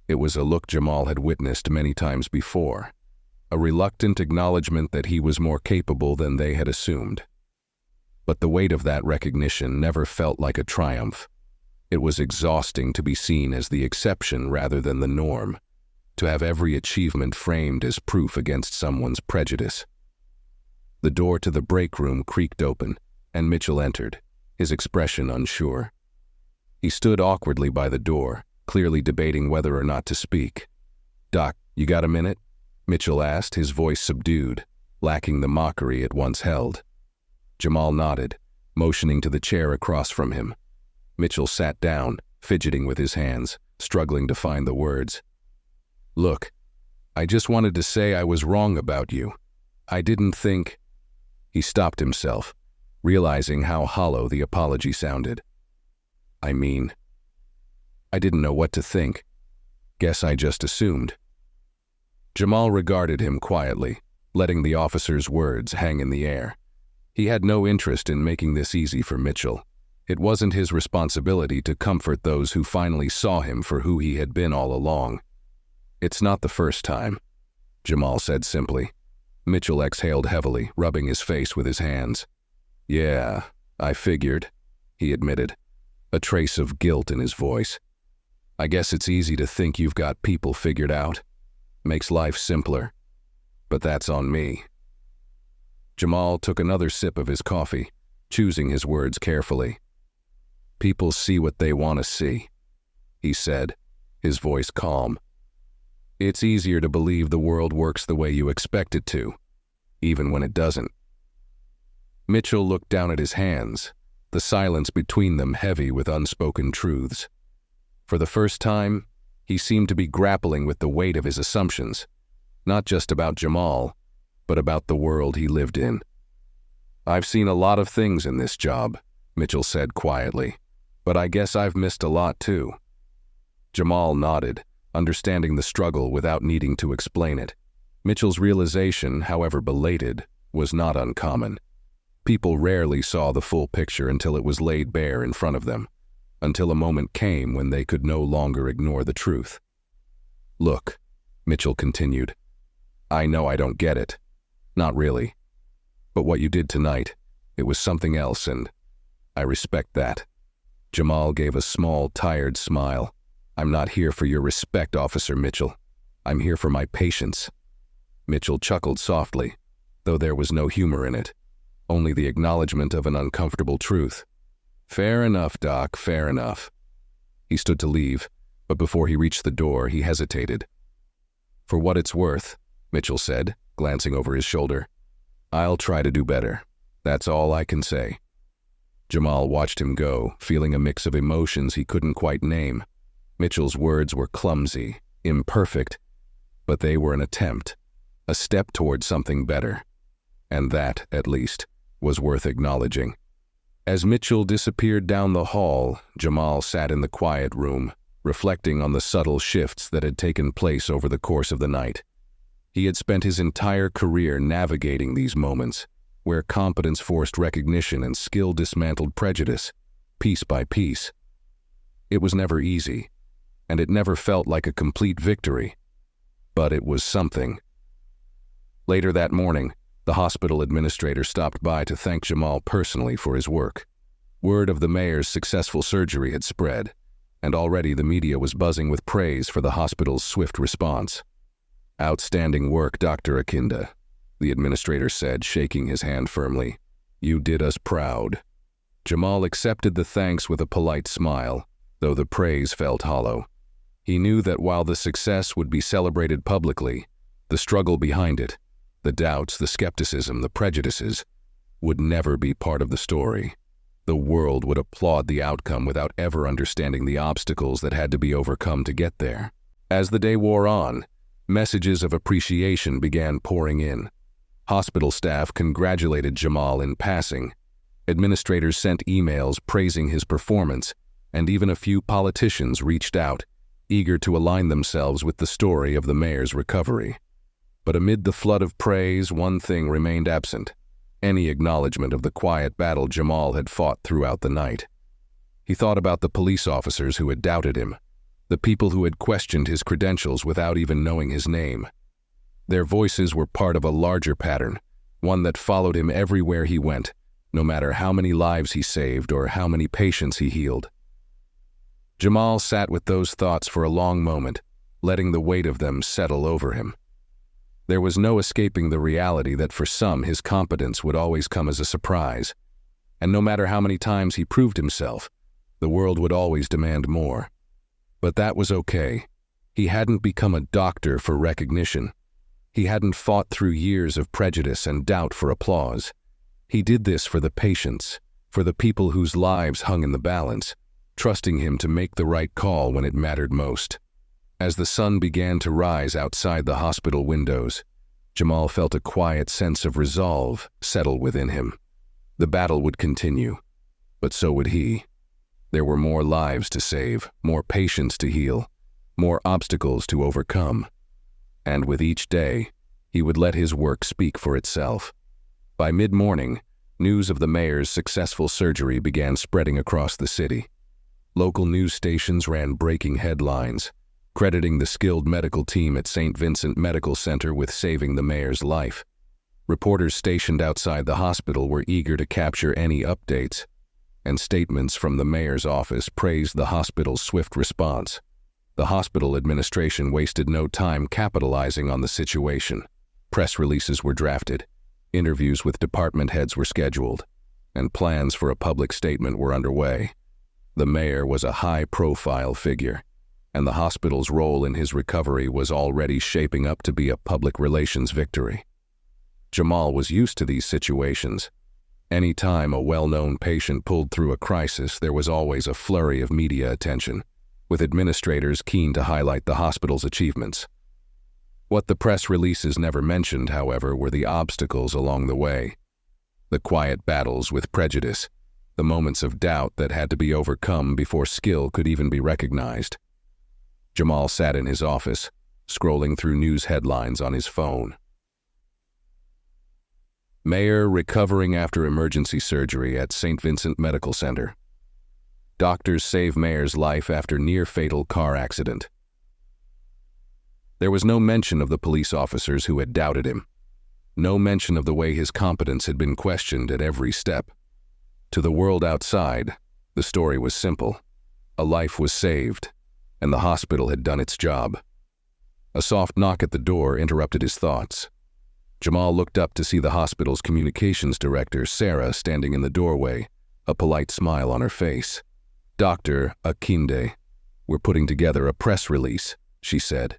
It was a look Jamal had witnessed many times before, a reluctant acknowledgement that he was more capable than they had assumed. But the weight of that recognition never felt like a triumph. It was exhausting to be seen as the exception rather than the norm, to have every achievement framed as proof against someone's prejudice. The door to the break room creaked open, and Mitchell entered, his expression unsure. He stood awkwardly by the door, clearly debating whether or not to speak. "Doc, you got a minute?" Mitchell asked, his voice subdued, lacking the mockery it once held. Jamal nodded, motioning to the chair across from him. Mitchell sat down, fidgeting with his hands, struggling to find the words. "Look, I just wanted to say I was wrong about you. I didn't think—" He stopped himself, realizing how hollow the apology sounded. "I didn't know what to think. Guess I just assumed." Jamal regarded him quietly, letting the officer's words hang in the air. He had no interest in making this easy for Mitchell. It wasn't his responsibility to comfort those who finally saw him for who he had been all along. "It's not the first time," Jamal said simply. Mitchell exhaled heavily, rubbing his face with his hands. "Yeah, I figured," he admitted, a trace of guilt in his voice. "I guess it's easy to think you've got people figured out. Makes life simpler. But that's on me." Jamal took another sip of his coffee, choosing his words carefully. "People see what they want to see," he said, his voice calm. "It's easier to believe the world works the way you expect it to, even when it doesn't." Mitchell looked down at his hands, the silence between them heavy with unspoken truths. For the first time, he seemed to be grappling with the weight of his assumptions, not just about Jamal, but about the world he lived in. "I've seen a lot of things in this job," Mitchell said quietly, "but I guess I've missed a lot too." Jamal nodded, understanding the struggle without needing to explain it. Mitchell's realization, however belated, was not uncommon. People rarely saw the full picture until it was laid bare in front of them, until a moment came when they could no longer ignore the truth. "Look," Mitchell continued, "I know I don't get it. Not really. But what you did tonight, it was something else, and I respect that." Jamal gave a small, tired smile. "I'm not here for your respect, Officer Mitchell. I'm here for my patience." Mitchell chuckled softly, though there was no humor in it, only the acknowledgement of an uncomfortable truth. "Fair enough, Doc, fair enough." He stood to leave, but before he reached the door, he hesitated. "For what it's worth," Mitchell said, glancing over his shoulder, "I'll try to do better. That's all I can say." Jamal watched him go, feeling a mix of emotions he couldn't quite name. Mitchell's words were clumsy, imperfect, but they were an attempt, a step toward something better. And that, at least, was worth acknowledging. As Mitchell disappeared down the hall, Jamal sat in the quiet room, reflecting on the subtle shifts that had taken place over the course of the night. He had spent his entire career navigating these moments, where competence forced recognition and skill dismantled prejudice, piece by piece. It was never easy, and it never felt like a complete victory, but it was something. Later that morning, the hospital administrator stopped by to thank Jamal personally for his work. Word of the mayor's successful surgery had spread, and already the media was buzzing with praise for the hospital's swift response. "Outstanding work, Dr. Akinde," the administrator said, shaking his hand firmly. "You did us proud." Jamal accepted the thanks with a polite smile, though the praise felt hollow. He knew that while the success would be celebrated publicly, the struggle behind it, the doubts, the skepticism, the prejudices, would never be part of the story. The world would applaud the outcome without ever understanding the obstacles that had to be overcome to get there. As the day wore on, messages of appreciation began pouring in. Hospital staff congratulated Jamal in passing. Administrators sent emails praising his performance, and even a few politicians reached out, eager to align themselves with the story of the mayor's recovery. But amid the flood of praise, one thing remained absent: any acknowledgement of the quiet battle Jamal had fought throughout the night. He thought about the police officers who had doubted him, the people who had questioned his credentials without even knowing his name. Their voices were part of a larger pattern, one that followed him everywhere he went, no matter how many lives he saved or how many patients he healed. Jamal sat with those thoughts for a long moment, letting the weight of them settle over him. There was no escaping the reality that for some his competence would always come as a surprise, and no matter how many times he proved himself, the world would always demand more. But that was okay. He hadn't become a doctor for recognition. He hadn't fought through years of prejudice and doubt for applause. He did this for the patients, for the people whose lives hung in the balance, trusting him to make the right call when it mattered most. As the sun began to rise outside the hospital windows, Jamal felt a quiet sense of resolve settle within him. The battle would continue, but so would he. There were more lives to save, more patients to heal, more obstacles to overcome. And with each day, he would let his work speak for itself. By mid-morning, news of the mayor's successful surgery began spreading across the city. Local news stations ran breaking headlines, crediting the skilled medical team at St. Vincent Medical Center with saving the mayor's life. Reporters stationed outside the hospital were eager to capture any updates, and statements from the mayor's office praised the hospital's swift response. The hospital administration wasted no time capitalizing on the situation. Press releases were drafted, interviews with department heads were scheduled, and plans for a public statement were underway. The mayor was a high-profile figure, and the hospital's role in his recovery was already shaping up to be a public relations victory. Jamal was used to these situations. Any time a well-known patient pulled through a crisis, there was always a flurry of media attention, with administrators keen to highlight the hospital's achievements. What the press releases never mentioned, however, were the obstacles along the way. The quiet battles with prejudice, the moments of doubt that had to be overcome before skill could even be recognized. Jamal sat in his office, scrolling through news headlines on his phone. Mayor recovering after emergency surgery at St. Vincent Medical Center. Doctors save mayor's life after near-fatal car accident. There was no mention of the police officers who had doubted him. No mention of the way his competence had been questioned at every step. To the world outside, the story was simple. A life was saved, and the hospital had done its job. A soft knock at the door interrupted his thoughts. Jamal looked up to see the hospital's communications director, Sarah, standing in the doorway, a polite smile on her face. "Dr. Akinde, we're putting together a press release," she said.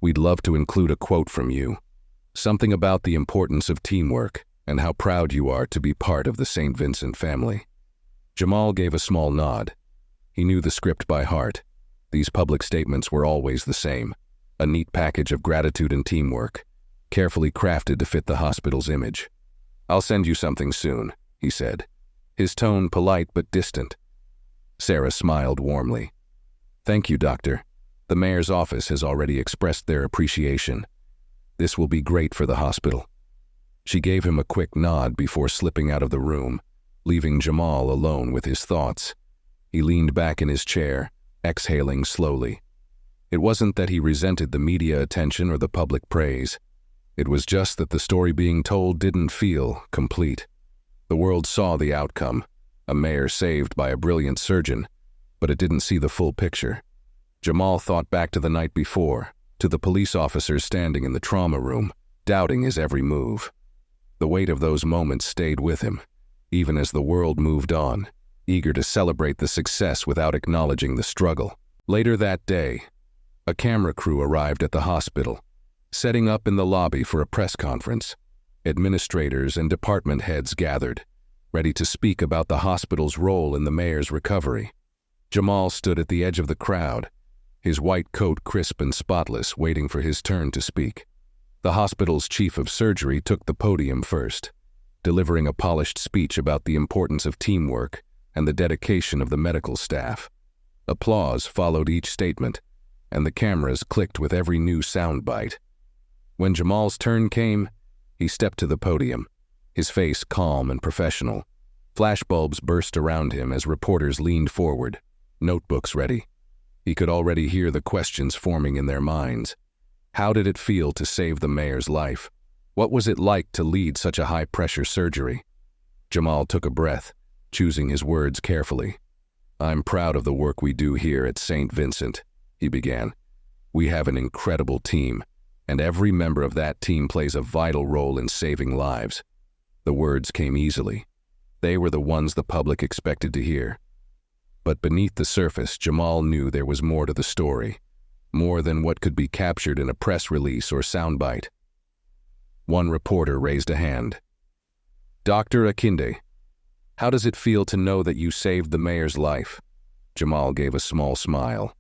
"We'd love to include a quote from you. Something about the importance of teamwork and how proud you are to be part of the St. Vincent family." Jamal gave a small nod. He knew the script by heart. These public statements were always the same, a neat package of gratitude and teamwork, carefully crafted to fit the hospital's image. "I'll send you something soon," he said, his tone polite but distant. Sarah smiled warmly. "Thank you, Doctor. The mayor's office has already expressed their appreciation. This will be great for the hospital." She gave him a quick nod before slipping out of the room, leaving Jamal alone with his thoughts. He leaned back in his chair, exhaling slowly. It wasn't that he resented the media attention or the public praise. It was just that the story being told didn't feel complete. The world saw the outcome, a mayor saved by a brilliant surgeon, but it didn't see the full picture. Jamal thought back to the night before, to the police officers standing in the trauma room, doubting his every move. The weight of those moments stayed with him, even as the world moved on, eager to celebrate the success without acknowledging the struggle. Later that day, a camera crew arrived at the hospital, setting up in the lobby for a press conference. Administrators and department heads gathered, ready to speak about the hospital's role in the mayor's recovery. Jamal stood at the edge of the crowd, his white coat crisp and spotless, waiting for his turn to speak. The hospital's chief of surgery took the podium first, delivering a polished speech about the importance of teamwork and the dedication of the medical staff. Applause followed each statement, and the cameras clicked with every new soundbite. When Jamal's turn came, he stepped to the podium, his face calm and professional. Flashbulbs burst around him as reporters leaned forward, notebooks ready. He could already hear the questions forming in their minds. How did it feel to save the mayor's life? What was it like to lead such a high-pressure surgery? Jamal took a breath, choosing his words carefully. "I'm proud of the work we do here at St. Vincent," he began. "We have an incredible team, and every member of that team plays a vital role in saving lives." The words came easily. They were the ones the public expected to hear. But beneath the surface, Jamal knew there was more to the story, more than what could be captured in a press release or soundbite. One reporter raised a hand. "Dr. Akinde, how does it feel to know that you saved the mayor's life?" Jamal gave a small smile.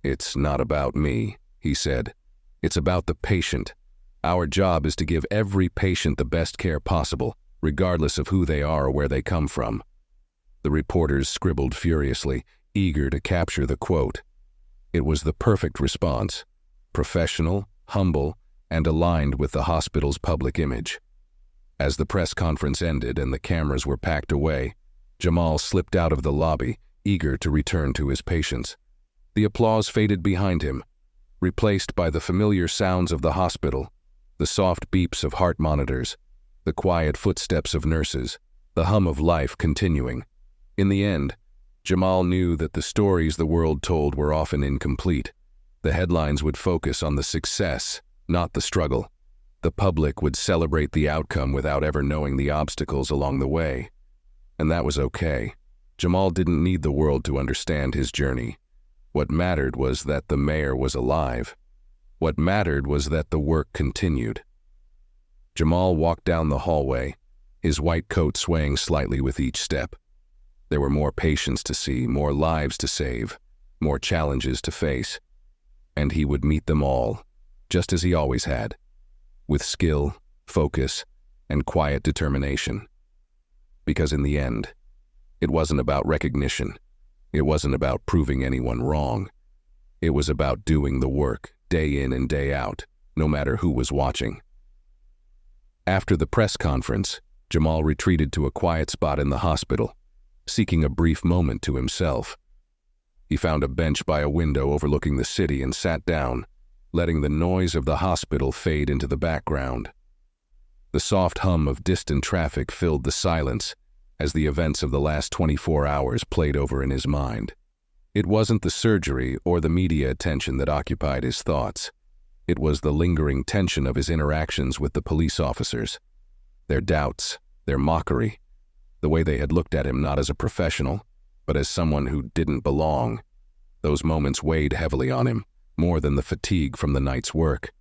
"It's not about me," he said. "It's about the patient. Our job is to give every patient the best care possible, regardless of who they are or where they come from." The reporters scribbled furiously, eager to capture the quote. It was the perfect response, professional, humble, and aligned with the hospital's public image. As the press conference ended and the cameras were packed away, Jamal slipped out of the lobby, eager to return to his patients. The applause faded behind him, replaced by the familiar sounds of the hospital, the soft beeps of heart monitors, the quiet footsteps of nurses, the hum of life continuing. In the end, Jamal knew that the stories the world told were often incomplete. The headlines would focus on the success, not the struggle. The public would celebrate the outcome without ever knowing the obstacles along the way. And that was okay. Jamal didn't need the world to understand his journey. What mattered was that the mayor was alive. What mattered was that the work continued. Jamal walked down the hallway, his white coat swaying slightly with each step. There were more patients to see, more lives to save, more challenges to face. And he would meet them all, just as he always had, with skill, focus, and quiet determination. Because in the end, it wasn't about recognition. It wasn't about proving anyone wrong. It was about doing the work, day in and day out, no matter who was watching. After the press conference, Jamal retreated to a quiet spot in the hospital, seeking a brief moment to himself. He found a bench by a window overlooking the city and sat down, letting the noise of the hospital fade into the background. The soft hum of distant traffic filled the silence as the events of the last 24 hours played over in his mind. It wasn't the surgery or the media attention that occupied his thoughts. It was the lingering tension of his interactions with the police officers. Their doubts, their mockery, the way they had looked at him not as a professional, but as someone who didn't belong. Those moments weighed heavily on him, more than the fatigue from the night's work.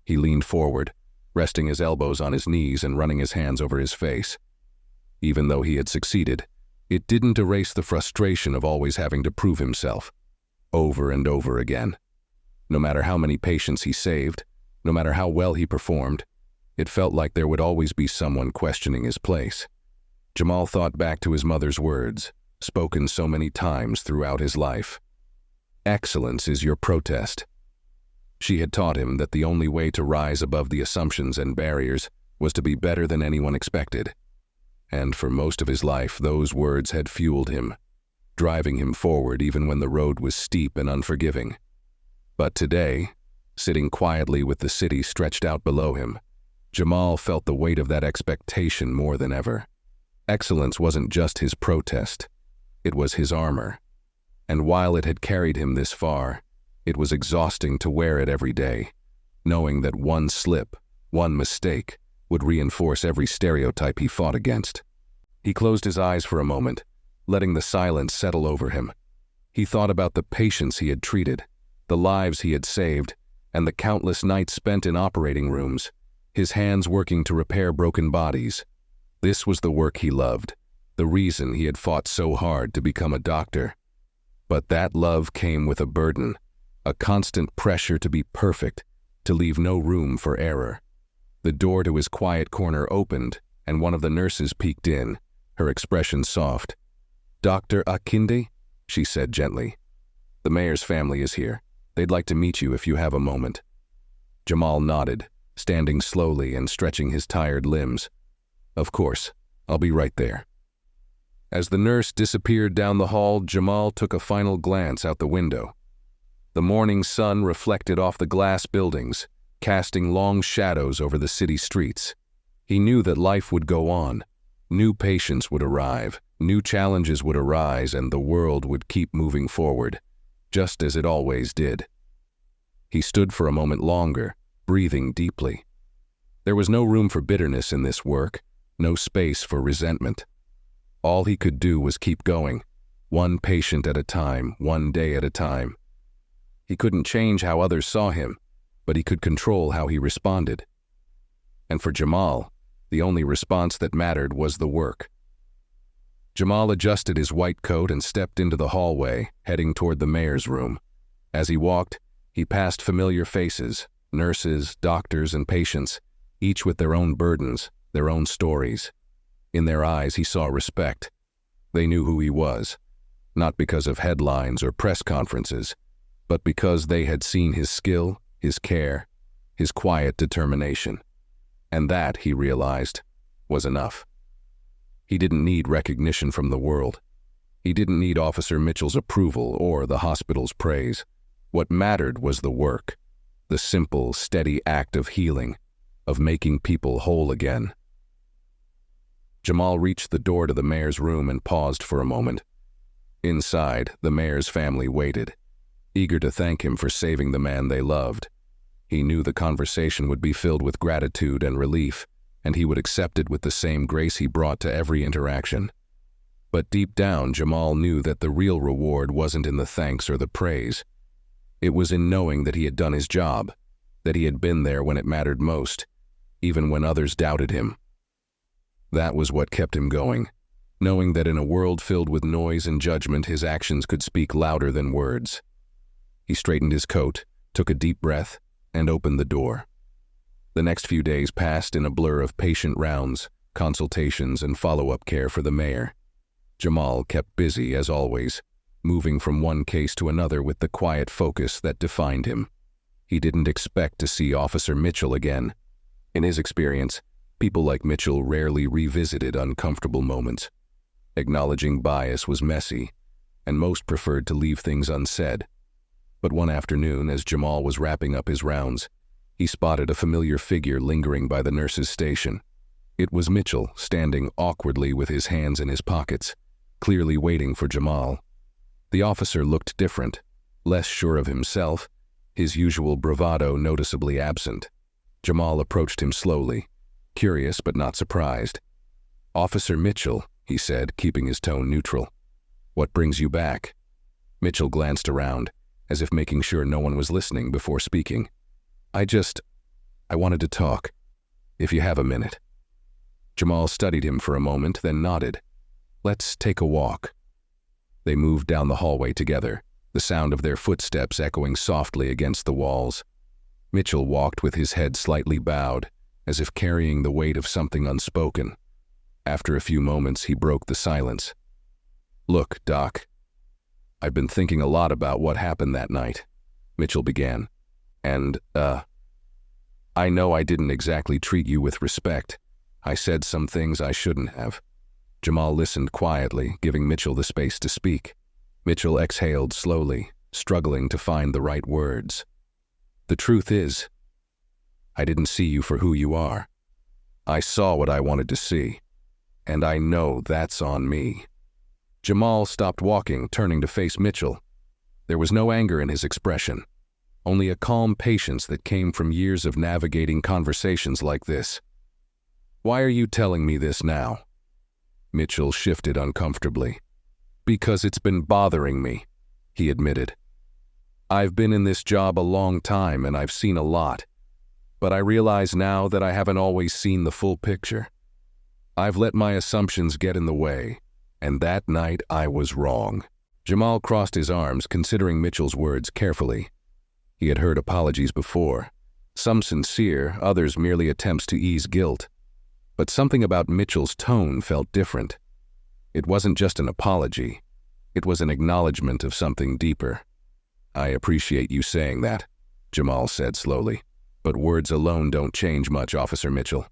He leaned forward, resting his elbows on his knees and running his hands over his face. Even though he had succeeded, it didn't erase the frustration of always having to prove himself, over and over again. No matter how many patients he saved, no matter how well he performed, it felt like there would always be someone questioning his place. Jamal thought back to his mother's words, spoken so many times throughout his life. "Excellence is your protest." She had taught him that the only way to rise above the assumptions and barriers was to be better than anyone expected. And for most of his life, those words had fueled him, driving him forward even when the road was steep and unforgiving. But today, sitting quietly with the city stretched out below him, Jamal felt the weight of that expectation more than ever. Excellence wasn't just his protest, it was his armor. and while it had carried him this far, it was exhausting to wear it every day, knowing that one slip, one mistake, would reinforce every stereotype he fought against. He closed his eyes for a moment, letting the silence settle over him. He thought about the patients he had treated, the lives he had saved, and the countless nights spent in operating rooms, his hands working to repair broken bodies. This was the work he loved, the reason he had fought so hard to become a doctor. But that love came with a burden, a constant pressure to be perfect, to leave no room for error. The door to his quiet corner opened, and one of the nurses peeked in, her expression soft. "Dr. Akinde?" she said gently. "The mayor's family is here. They'd like to meet you if you have a moment." Jamal nodded, standing slowly and stretching his tired limbs. "Of course, I'll be right there." As the nurse disappeared down the hall, Jamal took a final glance out the window. The morning sun reflected off the glass buildings, casting long shadows over the city streets. He knew that life would go on. New patients would arrive, new challenges would arise, and the world would keep moving forward, just as it always did. He stood for a moment longer, breathing deeply. There was no room for bitterness in this work, no space for resentment. All he could do was keep going, one patient at a time, one day at a time. He couldn't change how others saw him, but he could control how he responded. And for Jamal, the only response that mattered was the work. Jamal adjusted his white coat and stepped into the hallway, heading toward the mayor's room. As he walked, he passed familiar faces, nurses, doctors, and patients, each with their own burdens, their own stories. In their eyes, he saw respect. They knew who he was, not because of headlines or press conferences, but because they had seen his skill, his care, his quiet determination. And that, he realized, was enough. He didn't need recognition from the world. He didn't need Officer Mitchell's approval or the hospital's praise. What mattered was the work, the simple, steady act of healing, of making people whole again. Jamal reached the door to the mayor's room and paused for a moment. Inside, the mayor's family waited, eager to thank him for saving the man they loved. He knew the conversation would be filled with gratitude and relief, and he would accept it with the same grace he brought to every interaction. But deep down, Jamal knew that the real reward wasn't in the thanks or the praise. It was in knowing that he had done his job, that he had been there when it mattered most, even when others doubted him. That was what kept him going, knowing that in a world filled with noise and judgment, his actions could speak louder than words. He straightened his coat, took a deep breath, and opened the door. The next few days passed in a blur of patient rounds, consultations, and follow-up care for the mayor. Jamal kept busy, as always, moving from one case to another with the quiet focus that defined him. He didn't expect to see Officer Mitchell again. In his experience, people like Mitchell rarely revisited uncomfortable moments. Acknowledging bias was messy, and most preferred to leave things unsaid. But one afternoon, as Jamal was wrapping up his rounds, he spotted a familiar figure lingering by the nurse's station. It was Mitchell, standing awkwardly with his hands in his pockets, clearly waiting for Jamal. The officer looked different, less sure of himself, his usual bravado noticeably absent. Jamal approached him slowly, curious but not surprised. "Officer Mitchell," he said, keeping his tone neutral. "What brings you back?" Mitchell glanced around, as if making sure no one was listening before speaking. I wanted to talk, if you have a minute." Jamal studied him for a moment, then nodded. "Let's take a walk." They moved down the hallway together, the sound of their footsteps echoing softly against the walls. Mitchell walked with his head slightly bowed, as if carrying the weight of something unspoken. After a few moments, he broke the silence. "Look, Doc, I've been thinking a lot about what happened that night," Mitchell began. "And, I know I didn't exactly treat you with respect. I said some things I shouldn't have." Jamal listened quietly, giving Mitchell the space to speak. Mitchell exhaled slowly, struggling to find the right words. "The truth is, I didn't see you for who you are. I saw what I wanted to see, and I know that's on me." Jamal stopped walking, turning to face Mitchell. There was no anger in his expression, only a calm patience that came from years of navigating conversations like this. "Why are you telling me this now?" Mitchell shifted uncomfortably. "Because it's been bothering me," he admitted. "I've been in this job a long time and I've seen a lot, but I realize now that I haven't always seen the full picture. I've let my assumptions get in the way, and that night I was wrong." Jamal crossed his arms, considering Mitchell's words carefully. He had heard apologies before, some sincere, others merely attempts to ease guilt. But something about Mitchell's tone felt different. It wasn't just an apology, it was an acknowledgement of something deeper. "I appreciate you saying that," Jamal said slowly. "But words alone don't change much, Officer Mitchell.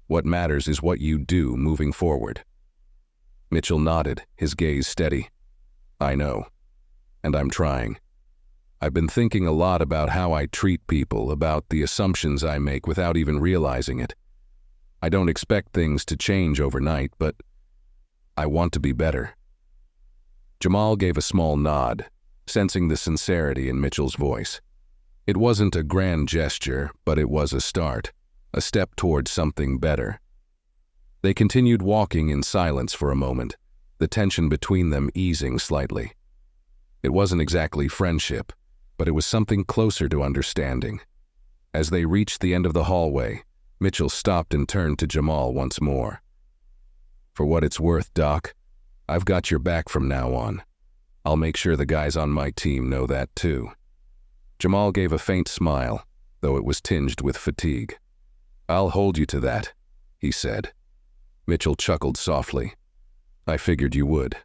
What matters is what you do moving forward." Mitchell nodded, his gaze steady. "I know, and I'm trying. I've been thinking a lot about how I treat people, about the assumptions I make without even realizing it. I don't expect things to change overnight, but I want to be better." Jamal gave a small nod, sensing the sincerity in Mitchell's voice. It wasn't a grand gesture, but it was a start, a step toward something better. They continued walking in silence for a moment, the tension between them easing slightly. It wasn't exactly friendship, but it was something closer to understanding. As they reached the end of the hallway, Mitchell stopped and turned to Jamal once more. "For what it's worth, Doc, I've got your back from now on. I'll make sure the guys on my team know that too." Jamal gave a faint smile, though it was tinged with fatigue. "I'll hold you to that," he said. Mitchell chuckled softly. "I figured you would."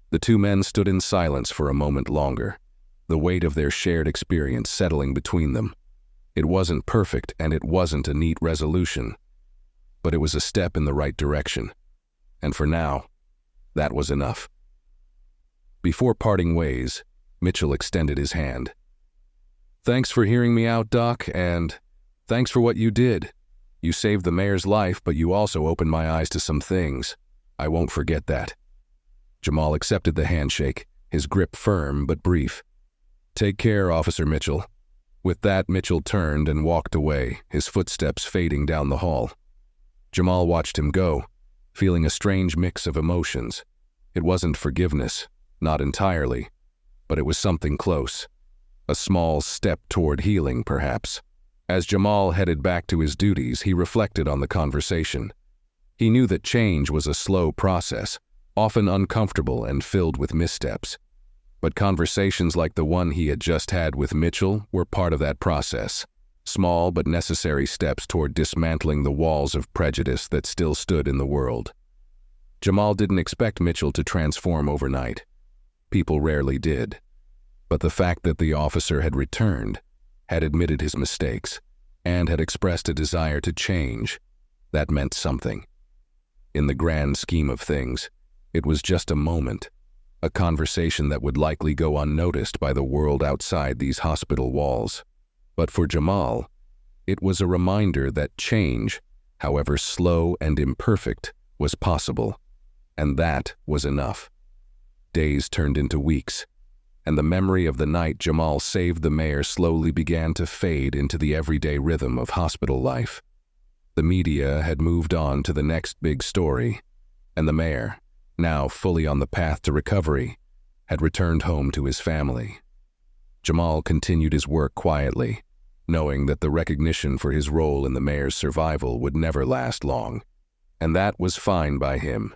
The two men stood in silence for a moment longer, the weight of their shared experience settling between them. It wasn't perfect and it wasn't a neat resolution, but it was a step in the right direction. And for now, that was enough. Before parting ways, Mitchell extended his hand. "Thanks for hearing me out, Doc, and thanks for what you did. You saved the mayor's life, but you also opened my eyes to some things. I won't forget that." Jamal accepted the handshake, his grip firm but brief. "Take care, Officer Mitchell." With that, Mitchell turned and walked away, his footsteps fading down the hall. Jamal watched him go, feeling a strange mix of emotions. It wasn't forgiveness, not entirely, but it was something close. A small step toward healing, perhaps. As Jamal headed back to his duties, he reflected on the conversation. He knew that change was a slow process, often uncomfortable and filled with missteps. But conversations like the one he had just had with Mitchell were part of that process, small but necessary steps toward dismantling the walls of prejudice that still stood in the world. Jamal didn't expect Mitchell to transform overnight. People rarely did. But the fact that the officer had returned, had admitted his mistakes, and had expressed a desire to change, that meant something. In the grand scheme of things, it was just a moment, a conversation that would likely go unnoticed by the world outside these hospital walls. But for Jamal, it was a reminder that change, however slow and imperfect, was possible, and that was enough. Days turned into weeks, and the memory of the night Jamal saved the mayor slowly began to fade into the everyday rhythm of hospital life. The media had moved on to the next big story, and the mayor, now fully on the path to recovery, had returned home to his family. Jamal continued his work quietly, knowing that the recognition for his role in the mayor's survival would never last long. And that was fine by him.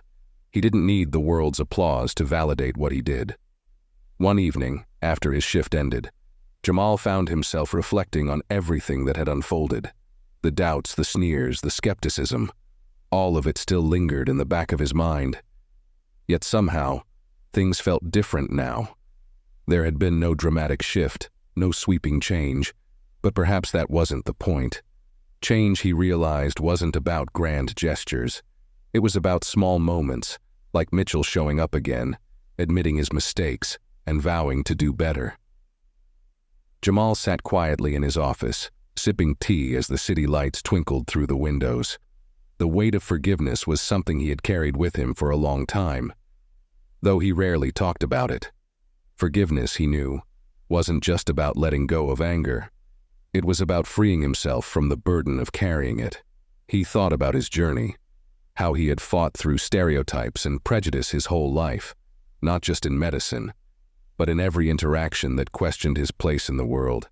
He didn't need the world's applause to validate what he did. One evening, after his shift ended, Jamal found himself reflecting on everything that had unfolded. The doubts, the sneers, the skepticism, all of it still lingered in the back of his mind. Yet somehow, things felt different now. There had been no dramatic shift, no sweeping change, but perhaps that wasn't the point. Change, he realized, wasn't about grand gestures. It was about small moments, like Mitchell showing up again, admitting his mistakes, and vowing to do better. Jamal sat quietly in his office, sipping tea as the city lights twinkled through the windows. The weight of forgiveness was something he had carried with him for a long time. though he rarely talked about it. Forgiveness, he knew, wasn't just about letting go of anger. It was about freeing himself from the burden of carrying it. He thought about his journey, how he had fought through stereotypes and prejudice his whole life, not just in medicine, but in every interaction that questioned his place in the world.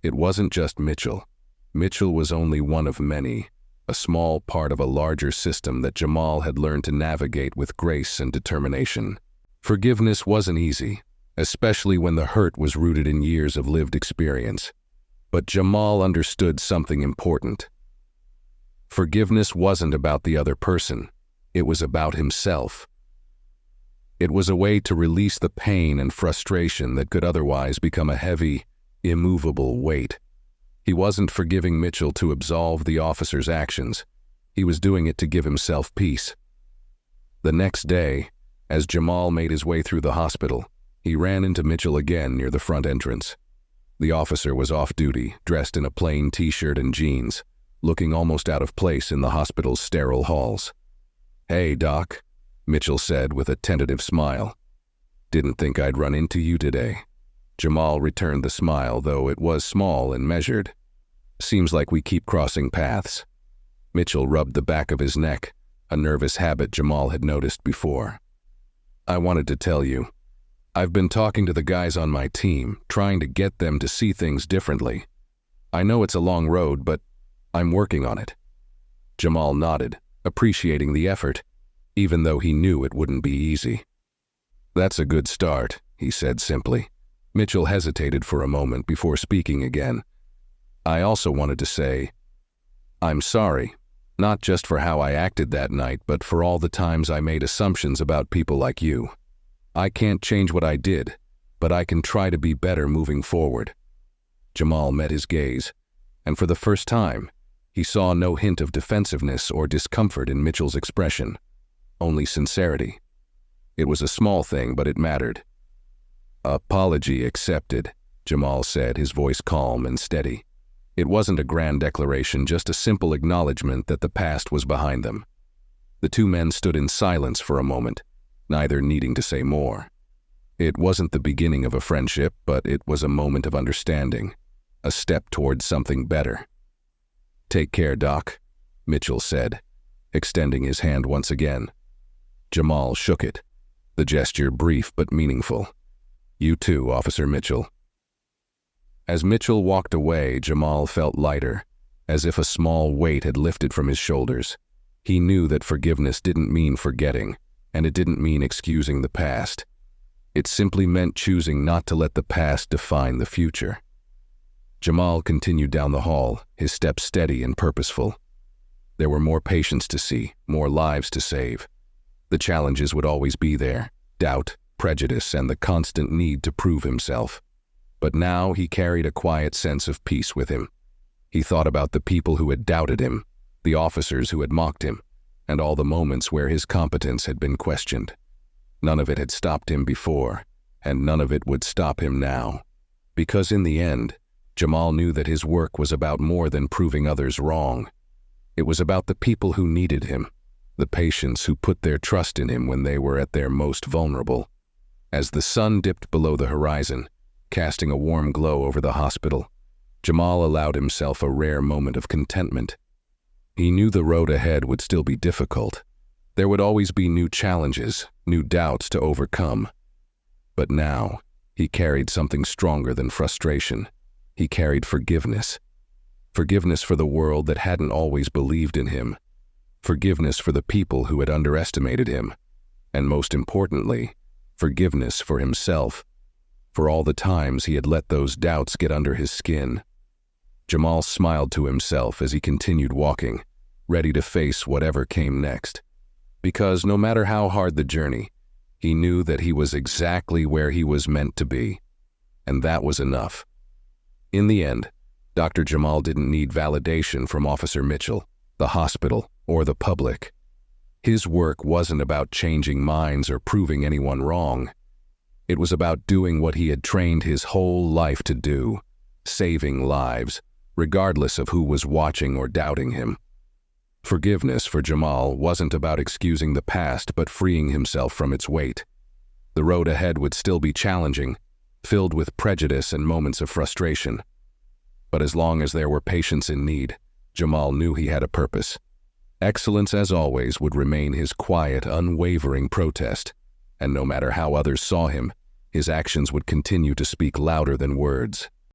It wasn't just Mitchell. Mitchell was only one of many, a small part of a larger system that Jamal had learned to navigate with grace and determination. Forgiveness wasn't easy, especially when the hurt was rooted in years of lived experience. But Jamal understood something important. Forgiveness wasn't about the other person. It was about himself. It was a way to release the pain and frustration that could otherwise become a heavy, immovable weight. He wasn't forgiving Mitchell to absolve the officer's actions. He was doing it to give himself peace. The next day, as Jamal made his way through the hospital, he ran into Mitchell again near the front entrance. The officer was off duty, dressed in a plain t-shirt and jeans, looking almost out of place in the hospital's sterile halls. "Hey, Doc," Mitchell said with a tentative smile. "Didn't think I'd run into you today." Jamal returned the smile, though it was small and measured. "Seems like we keep crossing paths." Mitchell rubbed the back of his neck, a nervous habit Jamal had noticed before. "I wanted to tell you, I've been talking to the guys on my team, trying to get them to see things differently. I know it's a long road, but I'm working on it." Jamal nodded, appreciating the effort, even though he knew it wouldn't be easy. "That's a good start," he said simply. Mitchell hesitated for a moment before speaking again. "I also wanted to say, I'm sorry, not just for how I acted that night, but for all the times I made assumptions about people like you. I can't change what I did, but I can try to be better moving forward." Jamal met his gaze, and for the first time, he saw no hint of defensiveness or discomfort in Mitchell's expression, only sincerity. It was a small thing, but it mattered. "Apology accepted," Jamal said, his voice calm and steady. It wasn't a grand declaration, just a simple acknowledgement that the past was behind them. The two men stood in silence for a moment, neither needing to say more. It wasn't the beginning of a friendship, but it was a moment of understanding, a step towards something better. "Take care, Doc," Mitchell said, extending his hand once again. Jamal shook it, the gesture brief but meaningful. "You too, Officer Mitchell." As Mitchell walked away, Jamal felt lighter, as if a small weight had lifted from his shoulders. He knew that forgiveness didn't mean forgetting, and it didn't mean excusing the past. It simply meant choosing not to let the past define the future. Jamal continued down the hall, his steps steady and purposeful. There were more patients to see, more lives to save. The challenges would always be there: doubt, prejudice, and the constant need to prove himself. But now he carried a quiet sense of peace with him. He thought about the people who had doubted him, the officers who had mocked him, and all the moments where his competence had been questioned. None of it had stopped him before, and none of it would stop him now. Because in the end, Jamal knew that his work was about more than proving others wrong. It was about the people who needed him, the patients who put their trust in him when they were at their most vulnerable. As the sun dipped below the horizon, casting a warm glow over the hospital, Jamal allowed himself a rare moment of contentment. He knew the road ahead would still be difficult. There would always be new challenges, new doubts to overcome. But now, he carried something stronger than frustration. He carried forgiveness. Forgiveness for the world that hadn't always believed in him. Forgiveness for the people who had underestimated him. And most importantly, forgiveness for himself, for all the times he had let those doubts get under his skin. Jamal smiled to himself as he continued walking, ready to face whatever came next. Because no matter how hard the journey, he knew that he was exactly where he was meant to be. And that was enough. In the end, Dr. Jamal didn't need validation from Officer Mitchell, the hospital, or the public. His work wasn't about changing minds or proving anyone wrong. It was about doing what he had trained his whole life to do, saving lives, regardless of who was watching or doubting him. Forgiveness for Jamal wasn't about excusing the past but freeing himself from its weight. The road ahead would still be challenging, filled with prejudice and moments of frustration. But as long as there were patients in need, Jamal knew he had a purpose. Excellence, as always, would remain his quiet, unwavering protest, and no matter how others saw him, his actions would continue to speak louder than words.